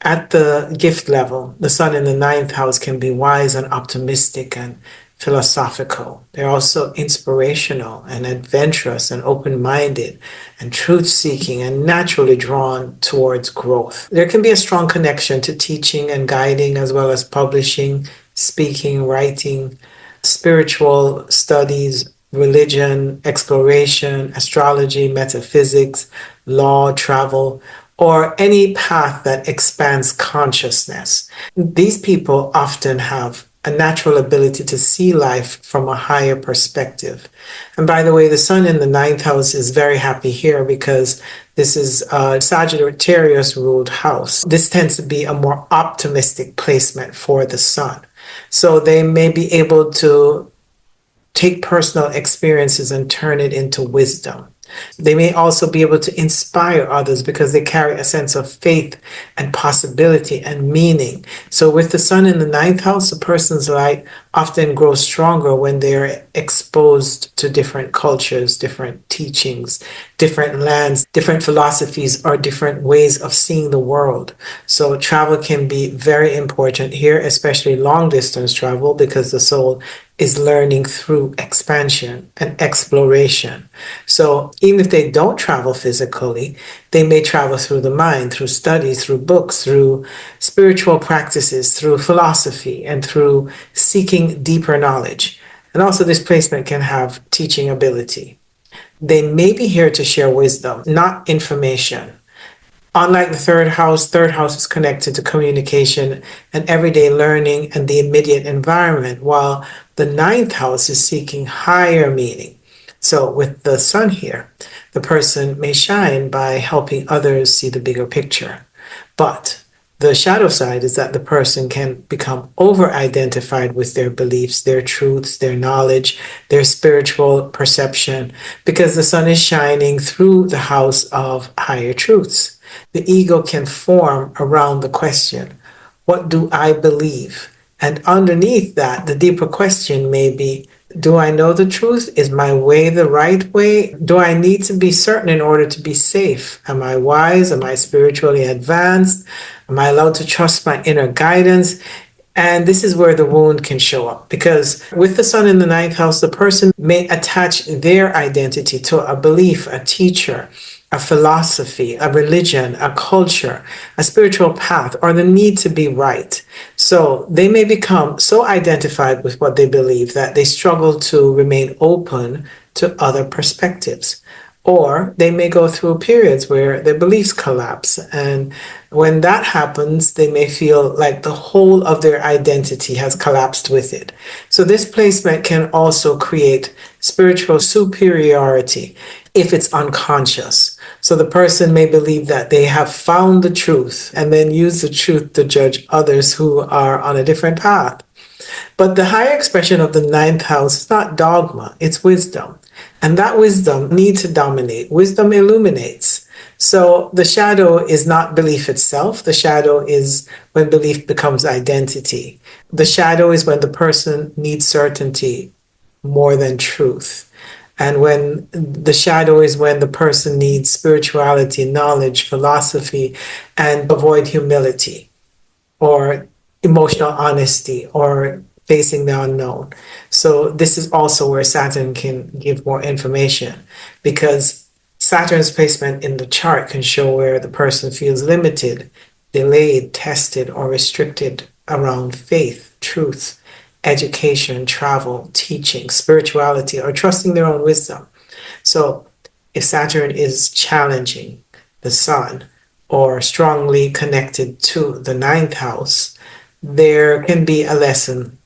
At the gift level, the sun in the ninth house can be wise and optimistic and philosophical. They're also inspirational and adventurous and open minded and truth seeking and naturally drawn towards growth. There can be a strong connection to teaching and guiding, as well as publishing, speaking, writing, spiritual studies, religion, exploration, astrology, metaphysics, law, travel, or any path that expands consciousness. These people often have a natural ability to see life from a higher perspective. And by the way, the sun in the ninth house is very happy here because this is a Sagittarius ruled house. This tends to be a more optimistic placement for the sun. So they may be able to take personal experiences and turn it into wisdom. They may also be able to inspire others because they carry a sense of faith and possibility and meaning. So with the sun in the ninth house, a person's light often grows stronger when they're exposed to different cultures, different teachings, different lands, different philosophies, or different ways of seeing the world. So travel can be very important here, especially long distance travel, because the soul is learning through expansion and exploration. So even if they don't travel physically, they may travel through the mind, through study, through books, through spiritual practices, through philosophy, and through seeking deeper knowledge. And also this placement can have teaching ability. They may be here to share wisdom, not information. Unlike the third house is connected to communication and everyday learning and the immediate environment, while The ninth house is seeking higher meaning. So with the sun here, the person may shine by helping others see the bigger picture. But the shadow side is that the person can become over identified with their beliefs, their truths, their knowledge, their spiritual perception, because the sun is shining through the house of higher truths. The ego can form around the question, what do I believe? And underneath that, the deeper question may be, do I know the truth? Is my way the right way? Do I need to be certain in order to be safe? Am I wise? Am I spiritually advanced? Am I allowed to trust my inner guidance? And this is where the wound can show up, because with the sun in the ninth house, the person may attach their identity to a belief, a teacher, a philosophy, a religion, a culture, a spiritual path, or the need to be right. So they may become so identified with what they believe that they struggle to remain open to other perspectives. Or they may go through periods where their beliefs collapse. And when that happens, they may feel like the whole of their identity has collapsed with it. So this placement can also create spiritual superiority if it's unconscious. So the person may believe that they have found the truth and then use the truth to judge others who are on a different path. But the higher expression of the ninth house is not dogma, it's wisdom. And that wisdom needs to dominate. Wisdom illuminates. So the shadow is not belief itself. The shadow is when belief becomes identity. The shadow is when the person needs certainty more than truth. And when the shadow is when the person needs spirituality, knowledge, philosophy, and avoid humility or emotional honesty or facing the unknown. So this is also where Saturn can give more information, because Saturn's placement in the chart can show where the person feels limited, delayed, tested, or restricted around faith, truth, education, travel, teaching, spirituality, or trusting their own wisdom. So if Saturn is challenging the sun or strongly connected to the ninth house, there can be a lesson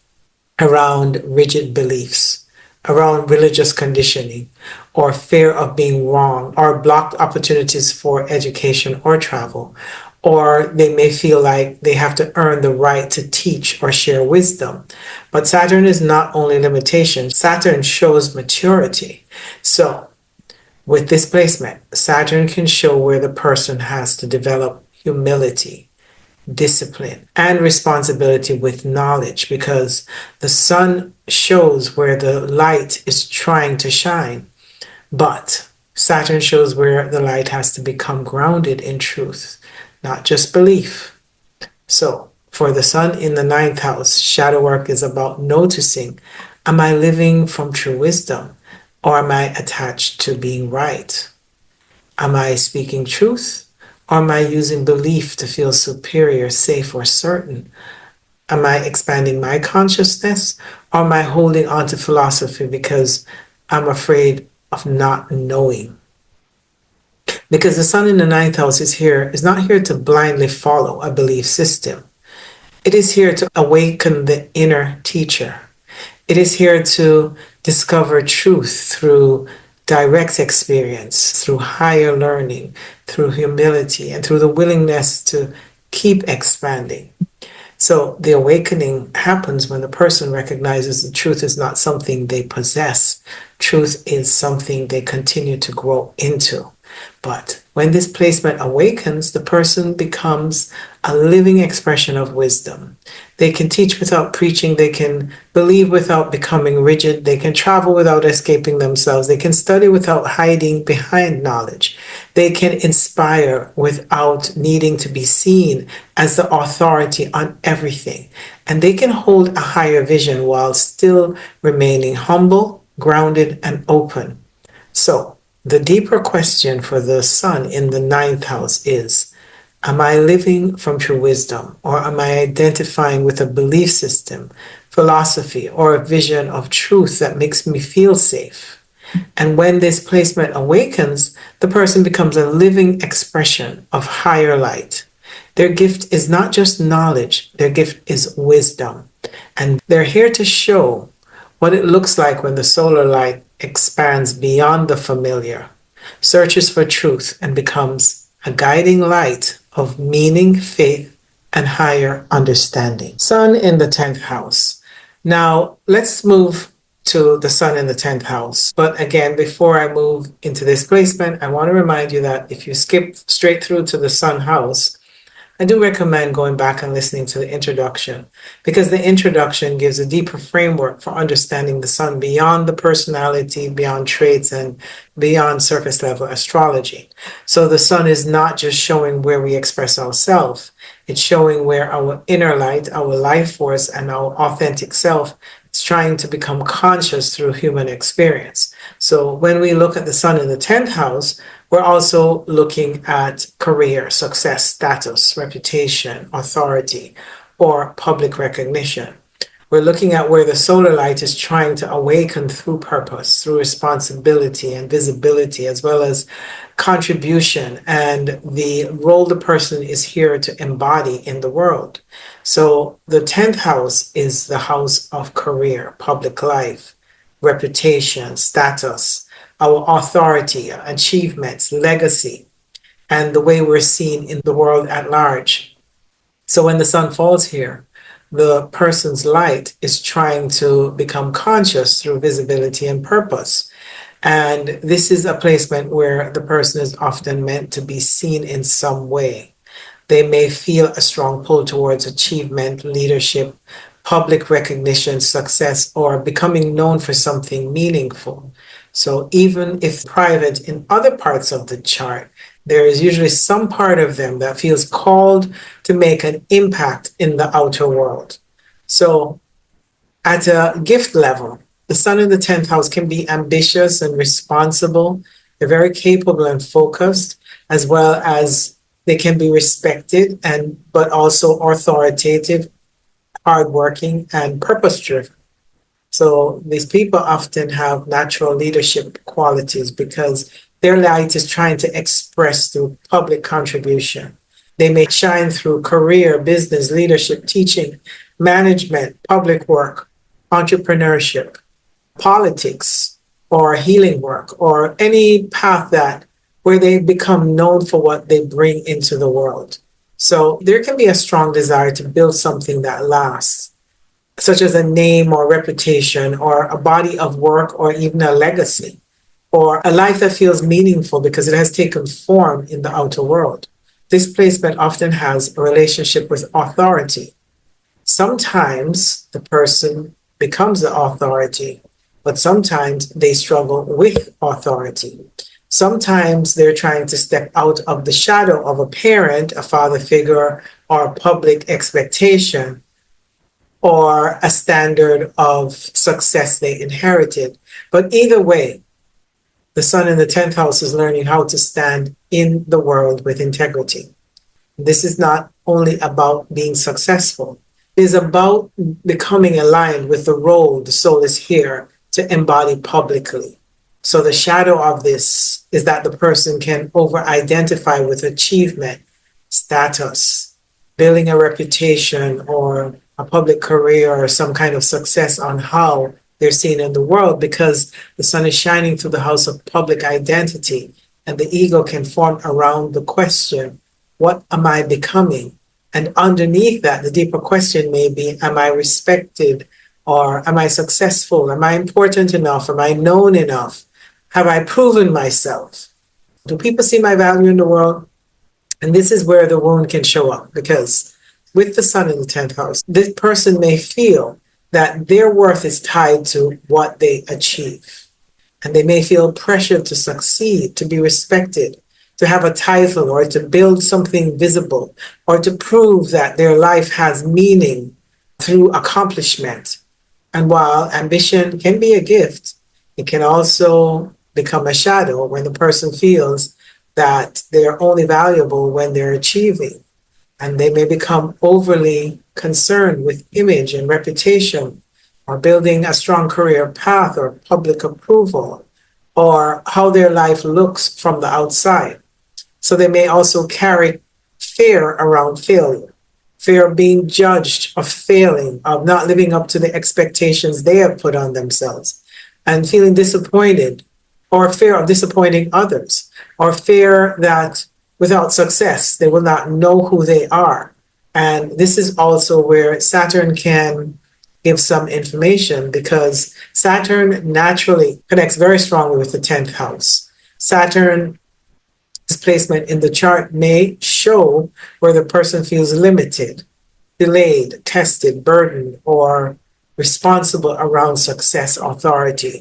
around rigid beliefs, around religious conditioning, or fear of being wrong, or blocked opportunities for education or travel. Or they may feel like they have to earn the right to teach or share wisdom. But Saturn is not only limitation, Saturn shows maturity. So with this placement, Saturn can show where the person has to develop humility, discipline, and responsibility with knowledge, because the sun shows where the light is trying to shine, but Saturn shows where the light has to become grounded in truth, not just belief. So for the sun in the ninth house, shadow work is about noticing, am I living from true wisdom, or am I attached to being right? Am I speaking truth? Or am I using belief to feel superior, safe, or certain? Am I expanding my consciousness? Or am I holding on to philosophy because I'm afraid of not knowing? Because the sun in the ninth house is not here to blindly follow a belief system. It is here to awaken the inner teacher. It is here to discover truth through direct experience, through higher learning, through humility, and through the willingness to keep expanding. So the awakening happens when the person recognizes the truth is not something they possess. Truth is something they continue to grow into. But when this placement awakens, the person becomes a living expression of wisdom. They can teach without preaching. They can believe without becoming rigid. They can travel without escaping themselves. They can study without hiding behind knowledge. They can inspire without needing to be seen as the authority on everything. And they can hold a higher vision while still remaining humble, grounded, and open. So, the deeper question for the sun in the ninth house is, am I living from true wisdom, or am I identifying with a belief system, philosophy, or a vision of truth that makes me feel safe? And when this placement awakens, the person becomes a living expression of higher light. Their gift is not just knowledge, their gift is wisdom. And they're here to show what it looks like when the solar light expands beyond the familiar, searches for truth, and becomes a guiding light of meaning, faith, and higher understanding. Sun in the 10th house. Now, let's move to the sun in the 10th house. But again, before I move into this placement, I want to remind you that if you skip straight through to the sun house, I do recommend going back and listening to the introduction, because the introduction gives a deeper framework for understanding the sun beyond the personality, beyond traits, and beyond surface level astrology. So the sun is not just showing where we express ourselves, it's showing where our inner light, our life force, and our authentic self is trying to become conscious through human experience. So when we look at the sun in the 10th house, we're also looking at career, success, status, reputation, authority, or public recognition. We're looking at where the solar light is trying to awaken through purpose, through responsibility and visibility, as well as contribution and the role the person is here to embody in the world. So the 10th house is the house of career, public life, reputation, status, our authority, achievements, legacy, and the way we're seen in the world at large. So when the sun falls here, the person's light is trying to become conscious through visibility and purpose. And this is a placement where the person is often meant to be seen in some way. They may feel a strong pull towards achievement, leadership, public recognition, success, or becoming known for something meaningful. So even if private in other parts of the chart, there is usually some part of them that feels called to make an impact in the outer world. So at a gift level, the sun in the 10th house can be ambitious and responsible. They're very capable and focused, as well as they can be respected but also authoritative, hardworking, and purpose-driven. So these people often have natural leadership qualities because their light is trying to express through public contribution. They may shine through career, business, leadership, teaching, management, public work, entrepreneurship, politics, or healing work, or any path that where they become known for what they bring into the world. So there can be a strong desire to build something that lasts, such as a name or reputation or a body of work or even a legacy or a life that feels meaningful because it has taken form in the outer world. This placement often has a relationship with authority. Sometimes the person becomes the authority, but sometimes they struggle with authority. Sometimes they're trying to step out of the shadow of a parent, a father figure, or a public expectation, or a standard of success they inherited. But either way, the sun in the 10th house is learning how to stand in the world with integrity. This is not only about being successful. It is about becoming aligned with the role the soul is here to embody publicly. So the shadow of this is that the person can over-identify with achievement, status, building a reputation or a public career or some kind of success on how they're seen in the world, because the sun is shining through the house of public identity, and the ego can form around the question, what am I becoming? And underneath that, the deeper question may be, am I respected? Or am I successful? Am I important enough? Am I known enough? Have I proven myself? Do people see my value in the world? And this is where the wound can show up, because with the sun in the 10th house, this person may feel that their worth is tied to what they achieve. And they may feel pressured to succeed, to be respected, to have a title, or to build something visible, or to prove that their life has meaning through accomplishment. And while ambition can be a gift, it can also become a shadow when the person feels that they're only valuable when they're achieving. And they may become overly concerned with image and reputation, or building a strong career path or public approval, or how their life looks from the outside. So they may also carry fear around failure, fear of being judged, of failing, of not living up to the expectations they have put on themselves, and feeling disappointed, or fear of disappointing others, or fear that without success they will not know who they are. And this is also where Saturn can give some information, because Saturn naturally connects very strongly with the 10th house. Saturn's placement in the chart may show where the person feels limited, delayed, tested, burdened, or responsible around success, authority,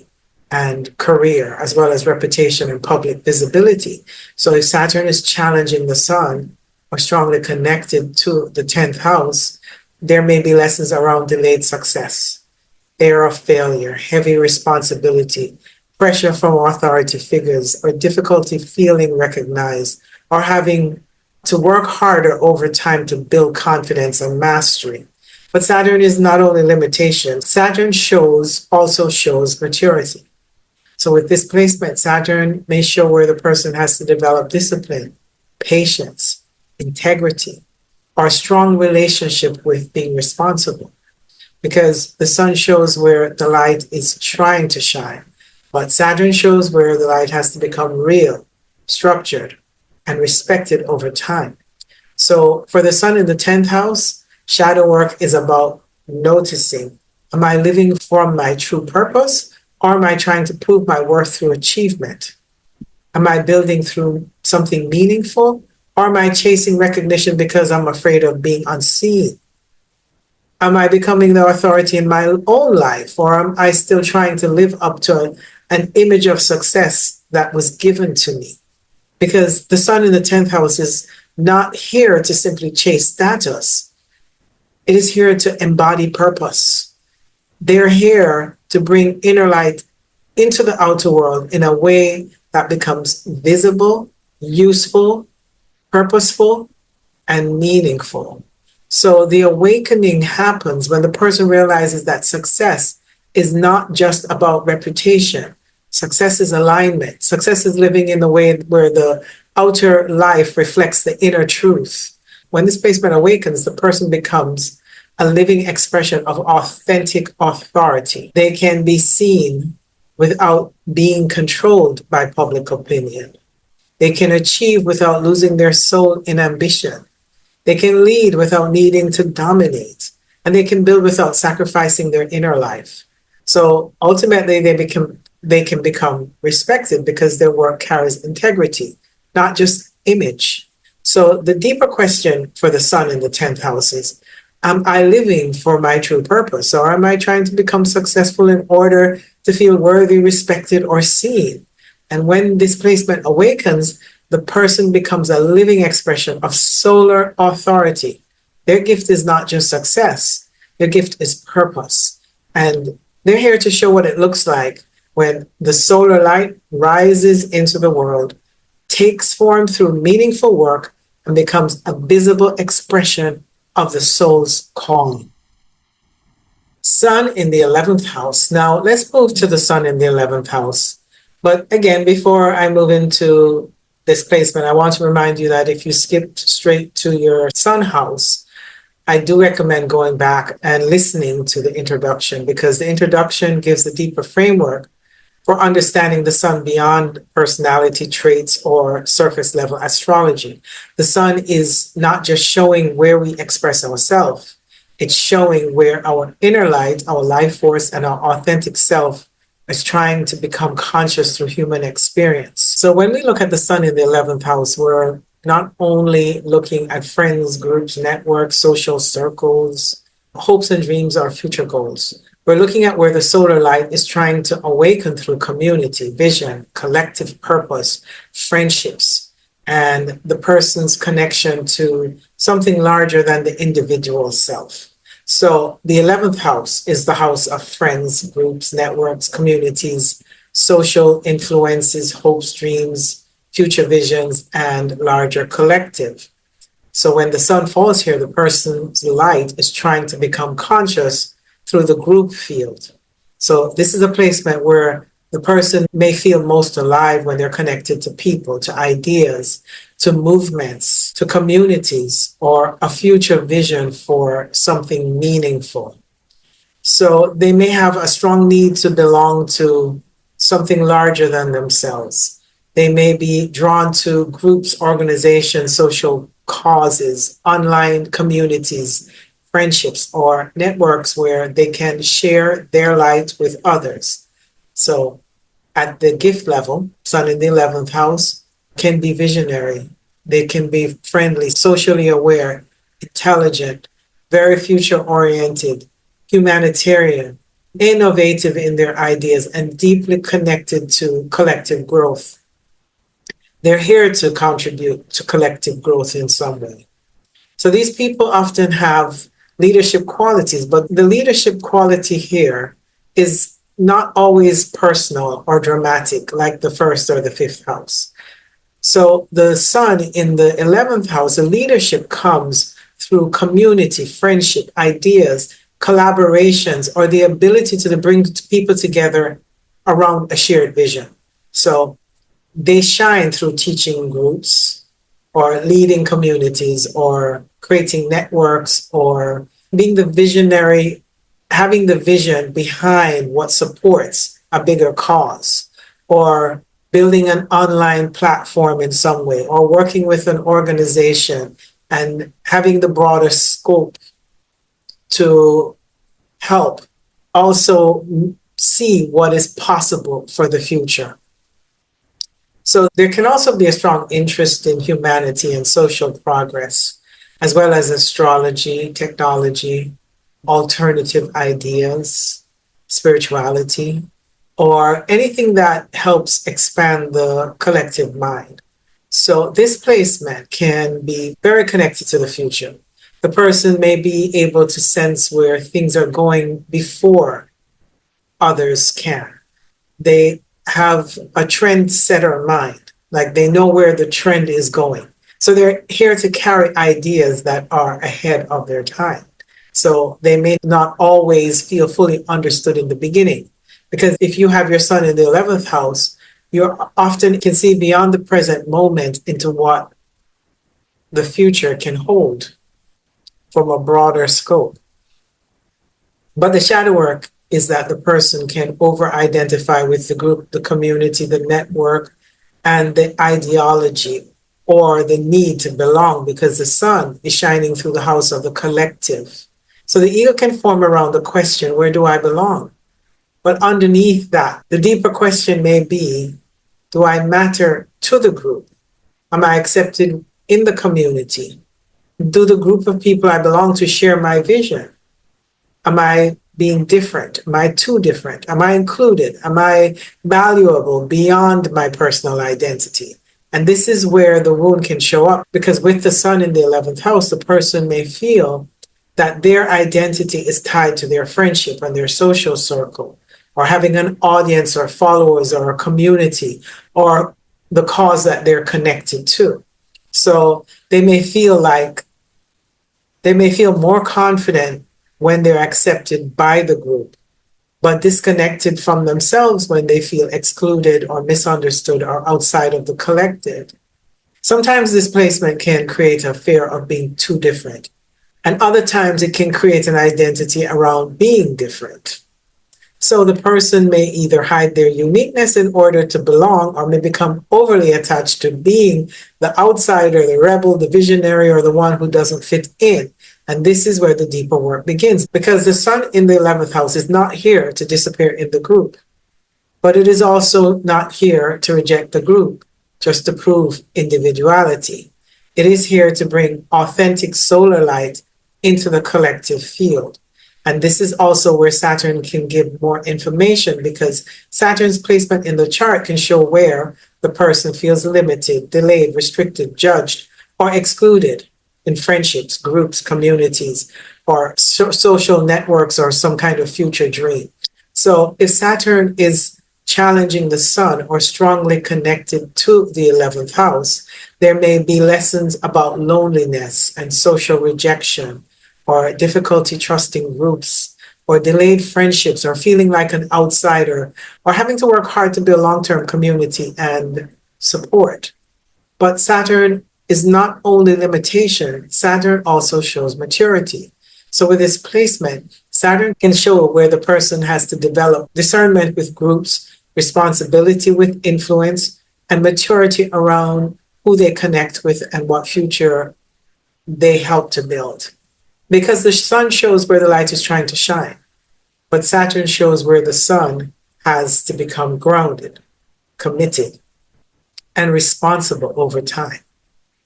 and career, as well as reputation and public visibility. So if Saturn is challenging the sun or strongly connected to the 10th house, there may be lessons around delayed success, fear of failure, heavy responsibility, pressure from authority figures, or difficulty feeling recognized, or having to work harder over time to build confidence and mastery. But Saturn is not only limitation, Saturn also shows maturity. So with this placement, Saturn may show where the person has to develop discipline, patience, integrity, or a strong relationship with being responsible. Because the sun shows where the light is trying to shine, but Saturn shows where the light has to become real, structured, and respected over time. So for the sun in the 10th house, shadow work is about noticing, am I living from my true purpose, or am I trying to prove my worth through achievement? Am I building through something meaningful, or am I chasing recognition because I'm afraid of being unseen? Am I becoming the authority in my own life, or am I still trying to live up to an image of success that was given to me? Because the sun in the 10th house is not here to simply chase status. It is here to embody purpose. They're here to bring inner light into the outer world in a way that becomes visible, useful, purposeful, and meaningful. So the awakening happens when the person realizes that success is not just about reputation. Success is alignment. Success is living in the way where the outer life reflects the inner truth. When this placement awakens, the person becomes a living expression of authentic authority. They can be seen without being controlled by public opinion. They can achieve without losing their soul in ambition. They can lead without needing to dominate. And they can build without sacrificing their inner life. So ultimately, they can become respected because their work carries integrity, not just image. So the deeper question for the sun in the 10th house is, am I living for my true purpose, or am I trying to become successful in order to feel worthy, respected, or seen? And when this placement awakens, the person becomes a living expression of solar authority. Their gift is not just success, their gift is purpose. And they're here to show what it looks like when the solar light rises into the world, takes form through meaningful work, and becomes a visible expression of the soul's calling. Sun in the 11th house. Now let's move to the sun in the 11th house. But again, before I move into this placement, I want to remind you that if you skipped straight to your sun house, I do recommend going back and listening to the introduction, because the introduction gives a deeper framework for understanding the sun beyond personality traits or surface level astrology. The sun is not just showing where we express ourselves, it's showing where our inner light, our life force, and our authentic self is trying to become conscious through human experience. So when we look at the sun in the 11th house, we're not only looking at friends, groups, networks, social circles, hopes and dreams, or future goals. We're looking at where the solar light is trying to awaken through community, vision, collective purpose, friendships, and the person's connection to something larger than the individual self. So the 11th house is the house of friends, groups, networks, communities, social influences, hopes, dreams, future visions, and larger collective. So when the sun falls here, the person's light is trying to become conscious through the group field. So this is a placement where the person may feel most alive when they're connected to people, to ideas, to movements, to communities or a future vision for something meaningful. So they may have a strong need to belong to something larger than themselves. They may be drawn to groups, organizations, social causes, online communities, friendships, or networks where they can share their light with others. So at the gift level, Sun in the 11th house can be visionary. They can be friendly, socially aware, intelligent, very future oriented, humanitarian, innovative in their ideas, and deeply connected to collective growth. They're here to contribute to collective growth in some way. So these people often have leadership qualities, but the leadership quality here is not always personal or dramatic like the first or the fifth house. So the sun in the 11th house, the leadership comes through community, friendship, ideas, collaborations, or the ability to bring people together around a shared vision. So they shine through teaching groups or leading communities or creating networks or being the visionary, having the vision behind what supports a bigger cause, or building an online platform in some way, or working with an organization and having the broader scope to help also see what is possible for the future. So there can also be a strong interest in humanity and social progress, as well as astrology, technology, alternative ideas, spirituality, or anything that helps expand the collective mind. So this placement can be very connected to the future. The person may be able to sense where things are going before others can. They have a trend setter mind, like they know where the trend is going. So they're here to carry ideas that are ahead of their time. So they may not always feel fully understood in the beginning, because if you have your sun in the 11th house, you often can see beyond the present moment into what the future can hold from a broader scope. But the shadow work is that the person can over identify with the group, the community, the network, and the ideology or the need to belong, because the sun is shining through the house of the collective. So the ego can form around the question, where do I belong? But underneath that, the deeper question may be, do I matter to the group? Am I accepted in the community? Do the group of people I belong to share my vision? Am I being different? Am I too different? Am I included? Am I valuable beyond my personal identity? And this is where the wound can show up, because with the sun in the 11th house, the person may feel that their identity is tied to their friendship and their social circle, or having an audience or followers or a community or the cause that they're connected to. So they may feel more confident when they're accepted by the group, but disconnected from themselves when they feel excluded or misunderstood or outside of the collective. Sometimes this placement can create a fear of being too different, and other times it can create an identity around being different. So the person may either hide their uniqueness in order to belong, or may become overly attached to being the outsider, the rebel, the visionary, or the one who doesn't fit in. And this is where the deeper work begins, because the sun in the 11th house is not here to disappear in the group, but it is also not here to reject the group, just to prove individuality. It is here to bring authentic solar light into the collective field. And this is also where Saturn can give more information, because Saturn's placement in the chart can show where the person feels limited, delayed, restricted, judged, or excluded in friendships, groups, communities, or social networks, or some kind of future dream. So if Saturn is challenging the sun or strongly connected to the 11th house, there may be lessons about loneliness and social rejection, or difficulty trusting groups, or delayed friendships, or feeling like an outsider, or having to work hard to build long-term community and support. But Saturn is not only limitation, Saturn also shows maturity. So with this placement, Saturn can show where the person has to develop discernment with groups, responsibility with influence, and maturity around who they connect with and what future they help to build. Because the sun shows where the light is trying to shine, but Saturn shows where the sun has to become grounded, committed, and responsible over time.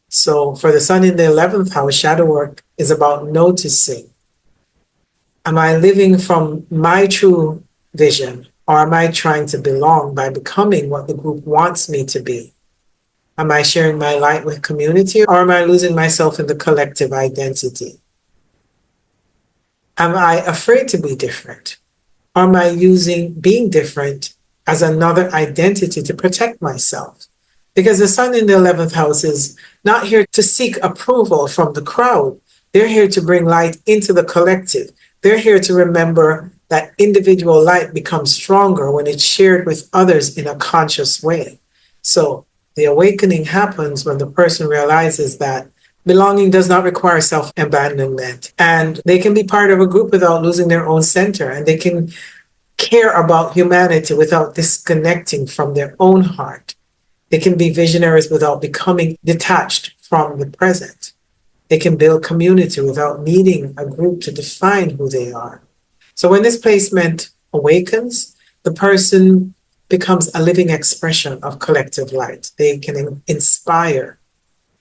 So for the sun in the 11th house, shadow work is about noticing. Am I living from my true vision, or am I trying to belong by becoming what the group wants me to be? Am I sharing my light with community, or am I losing myself in the collective identity? Am I afraid to be different? Or am I using being different as another identity to protect myself? Because the sun in the 11th house is not here to seek approval from the crowd. They're here to bring light into the collective. They're here to remember that individual light becomes stronger when it's shared with others in a conscious way. So the awakening happens when the person realizes that belonging does not require self-abandonment, and they can be part of a group without losing their own center, and they can care about humanity without disconnecting from their own heart. They can be visionaries without becoming detached from the present. They can build community without needing a group to define who they are. So when this placement awakens, the person becomes a living expression of collective light. They can inspire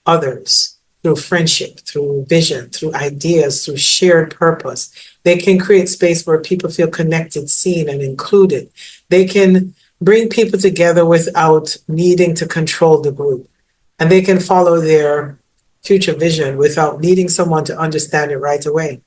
others through friendship, through vision, through ideas, through shared purpose. They can create space where people feel connected, seen, and included. They can bring people together without needing to control the group. And they can follow their future vision without needing someone to understand it right away.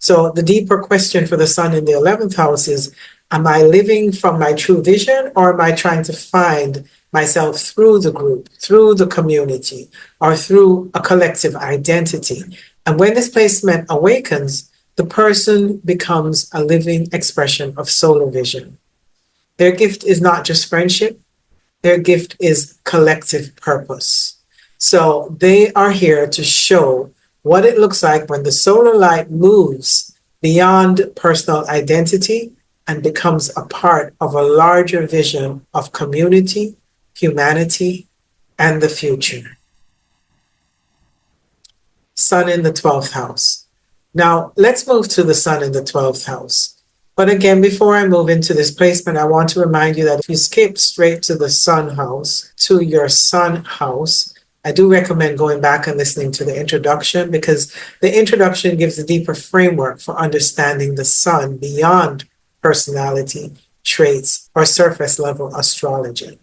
So the deeper question for the sun in the 11th house is, am I living from my true vision, or am I trying to find myself through the group, through the community, or through a collective identity? And when this placement awakens, the person becomes a living expression of solar vision. Their gift is not just friendship, their gift is collective purpose. So they are here to show what it looks like when the solar light moves beyond personal identity and becomes a part of a larger vision of community, humanity, and the future. Sun in the 12th house. Now, let's move to the sun in the 12th house. But again, before I move into this placement, I want to remind you that if you skip straight to the sun house, to your sun house, I do recommend going back and listening to the introduction, because the introduction gives a deeper framework for understanding the sun beyond personality, traits, or surface level astrology.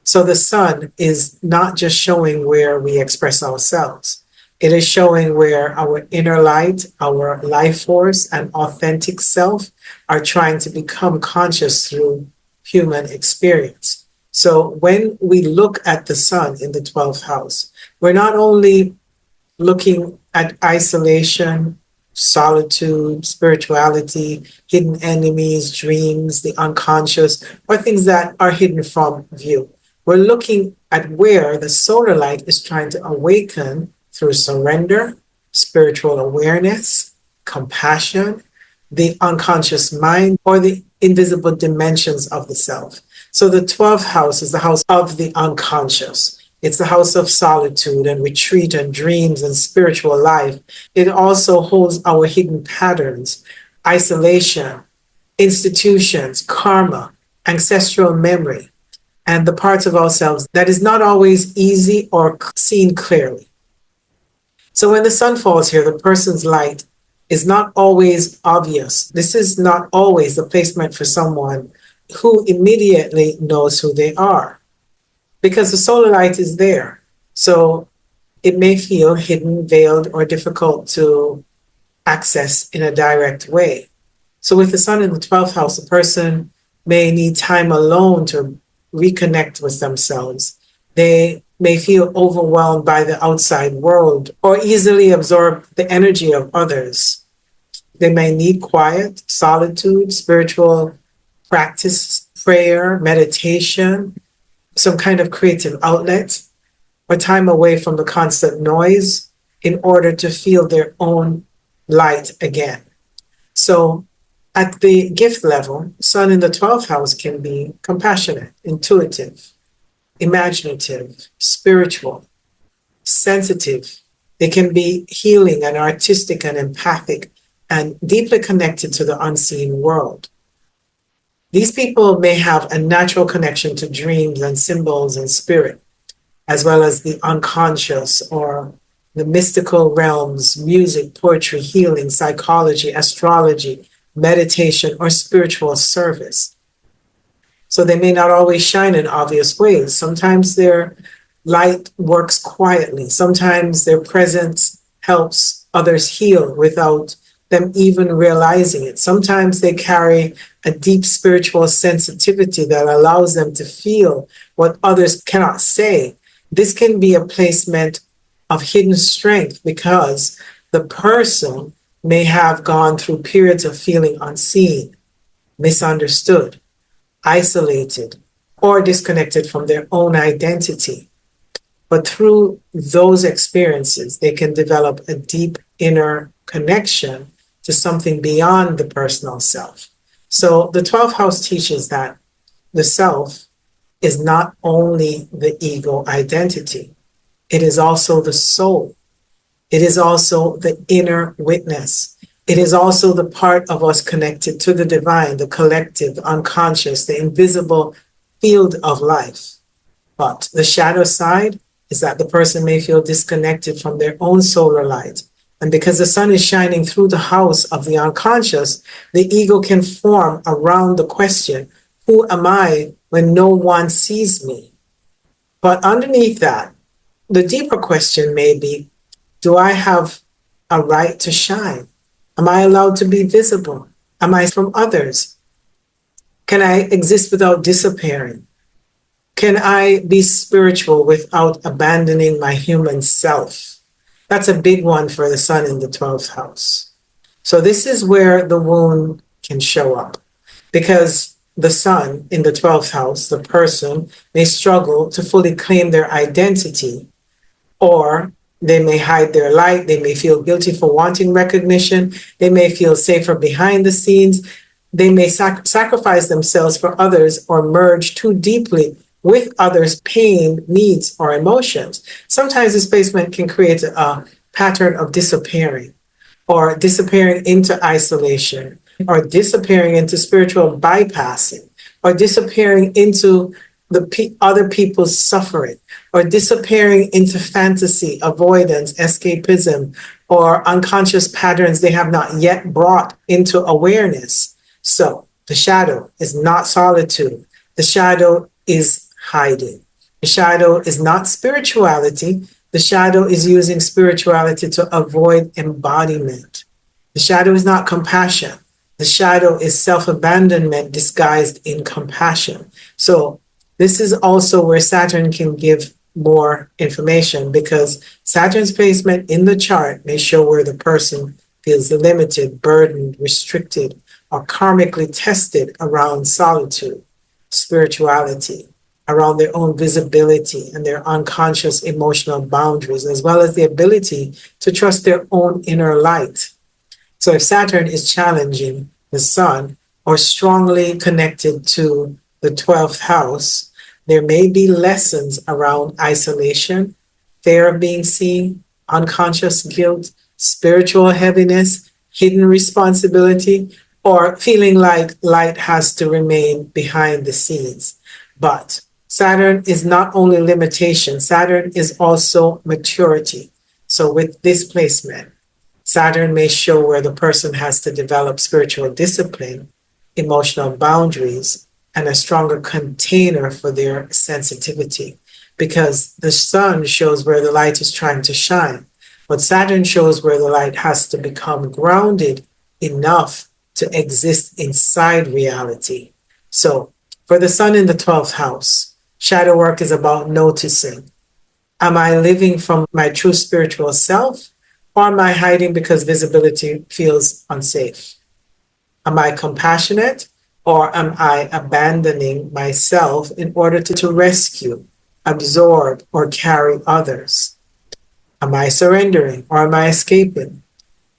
So the sun is not just showing where we express ourselves. It is showing where our inner light, our life force, and authentic self are trying to become conscious through human experience. So when we look at the sun in the 12th house, we're not only looking at isolation, solitude, spirituality, hidden enemies, dreams, the unconscious, or things that are hidden from view. We're looking at where the solar light is trying to awaken through surrender, spiritual awareness, compassion, the unconscious mind, or the invisible dimensions of the self. So the 12th house is the house of the unconscious. It's the house of solitude and retreat and dreams and spiritual life. It also holds our hidden patterns, isolation, institutions, karma, ancestral memory, and the parts of ourselves that is not always easy or seen clearly. So when the sun falls here, the person's light is not always obvious. This is not always the placement for someone who immediately knows who they are, because the solar light is there. So it may feel hidden, veiled, or difficult to access in a direct way. So with the sun in the 12th house, a person may need time alone to reconnect with themselves. They may feel overwhelmed by the outside world or easily absorb the energy of others. They may need quiet, solitude, spiritual practice, prayer, meditation, some kind of creative outlet. or time away from the constant noise in order to feel their own light again. So at the gift level, Sun in the 12th house can be compassionate, intuitive, imaginative, spiritual, sensitive. They can be healing and artistic and empathic and deeply connected to the unseen world. These people may have a natural connection to dreams and symbols and spirit, as well as the unconscious or the mystical realms, music, poetry, healing, psychology, astrology, meditation, or spiritual service. So they may not always shine in obvious ways. Sometimes their light works quietly. Sometimes their presence helps others heal without them even realizing it. Sometimes they carry a deep spiritual sensitivity that allows them to feel what others cannot say. This can be a placement of hidden strength because the person may have gone through periods of feeling unseen, misunderstood, isolated, or disconnected from their own identity. But through those experiences, they can develop a deep inner connection to something beyond the personal self. So the 12th house teaches that the self is not only the ego identity, it is also the soul. It is also the inner witness. It is also the part of us connected to the divine, the collective, the unconscious, the invisible field of life. But the shadow side is that the person may feel disconnected from their own solar light. And because the sun is shining through the house of the unconscious, the ego can form around the question, who am I when no one sees me? But underneath that, the deeper question may be, do I have a right to shine? Am I allowed to be visible? Am I from others? Can I exist without disappearing? Can I be spiritual without abandoning my human self? That's a big one for the sun in the 12th house. So this is where the wound can show up because the sun in the 12th house, the person may struggle to fully claim their identity, or they may hide their light. They may feel guilty for wanting recognition. They may feel safer behind the scenes. They may sacrifice themselves for others or merge too deeply with others' pain, needs, or emotions. Sometimes this placement can create a pattern of disappearing or disappearing into isolation or disappearing into spiritual bypassing or disappearing into other people's suffering or disappearing into fantasy, avoidance, escapism, or unconscious patterns they have not yet brought into awareness. So the shadow is not solitude. The shadow is hiding. The shadow is not spirituality. The shadow is using spirituality to avoid embodiment. The shadow is not compassion. The shadow is self-abandonment disguised in compassion. So this is also where Saturn can give more information because Saturn's placement in the chart may show where the person feels limited, burdened, restricted, or karmically tested around solitude, spirituality, around their own visibility and their unconscious emotional boundaries, as well as the ability to trust their own inner light. So if Saturn is challenging the sun or strongly connected to the 12th house, there may be lessons around isolation, fear of being seen, unconscious guilt, spiritual heaviness, hidden responsibility, or feeling like light has to remain behind the scenes. But Saturn is not only limitation, Saturn is also maturity. So with this placement, Saturn may show where the person has to develop spiritual discipline, emotional boundaries, and a stronger container for their sensitivity. Because the sun shows where the light is trying to shine, but Saturn shows where the light has to become grounded enough to exist inside reality. So for the sun in the 12th house, shadow work is about noticing. Am I living from my true spiritual self, or am I hiding because visibility feels unsafe? Am I compassionate, or am I abandoning myself in order to rescue? absorb, or carry others? Am I surrendering or am I escaping?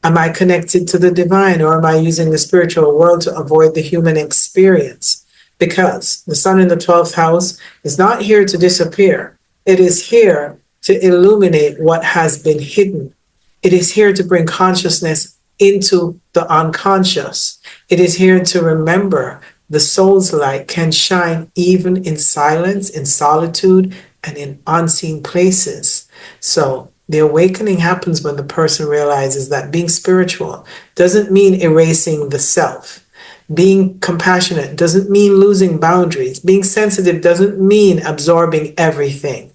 Am I connected to the divine or am I using the spiritual world to avoid the human experience? Because the sun in the 12th house is not here to disappear. It is here to illuminate what has been hidden. It is here to bring consciousness into the unconscious. It is here to remember the soul's light can shine even in silence, in solitude, and in unseen places. So the awakening happens when the person realizes that being spiritual doesn't mean erasing the self. Being compassionate doesn't mean losing boundaries. Being sensitive doesn't mean absorbing everything.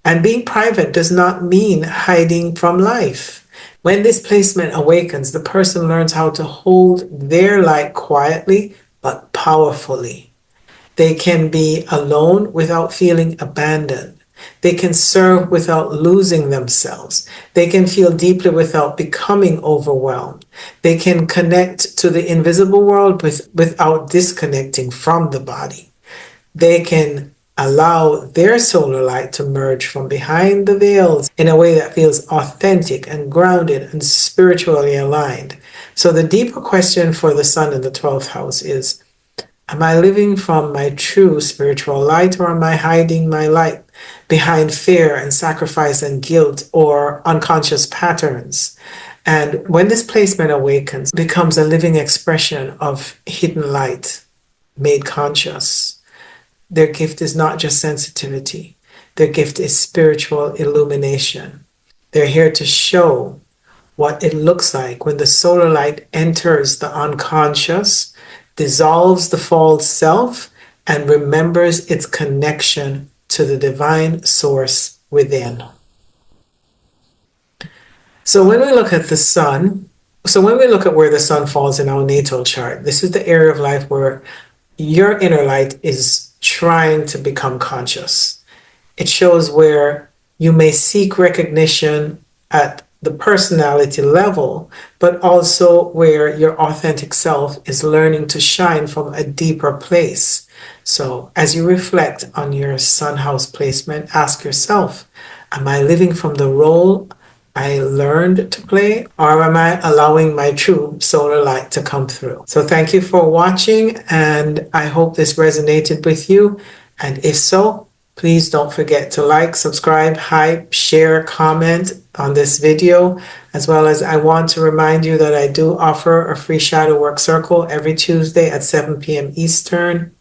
And being private does not mean hiding from life. When this placement awakens, the person learns how to hold their light quietly but powerfully. They can be alone without feeling abandoned. They can serve without losing themselves. They can feel deeply without becoming overwhelmed. They can connect to the invisible world without disconnecting from the body. They can allow their solar light to merge from behind the veils in a way that feels authentic and grounded and spiritually aligned. So the deeper question for the sun in the 12th house is, am I living from my true spiritual light or am I hiding my light behind fear and sacrifice and guilt or unconscious patterns? And when this placement awakens, it becomes a living expression of hidden light made conscious. Their gift is not just sensitivity. Their gift is spiritual illumination. They're here to show what it looks like when the solar light enters the unconscious, dissolves the false self, and remembers its connection to the divine source within. So when we look at the sun, when we look at where the sun falls in our natal chart, this is the area of life where your inner light is trying to become conscious. It shows where you may seek recognition at the personality level, but also where your authentic self is learning to shine from a deeper place. So as you reflect on your sun house placement, ask yourself, am I living from the role I learned to play, or am I allowing my true solar light to come through? So thank you for watching, and I hope this resonated with you. And if so, please don't forget to like, subscribe, hype, share, comment on this video, as well as I want to remind you that I do offer a free shadow work circle every Tuesday at 7 p.m. Eastern,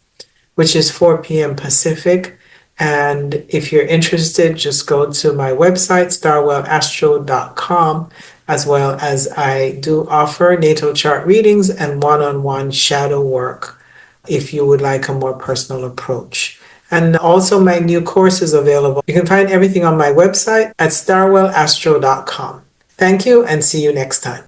which is 4 p.m. Pacific. And if you're interested, just go to my website, starwellastro.com, as well as I do offer natal chart readings and one-on-one shadow work if you would like a more personal approach. And also my new course is available. You can find everything on my website at starwellastro.com. Thank you and see you next time.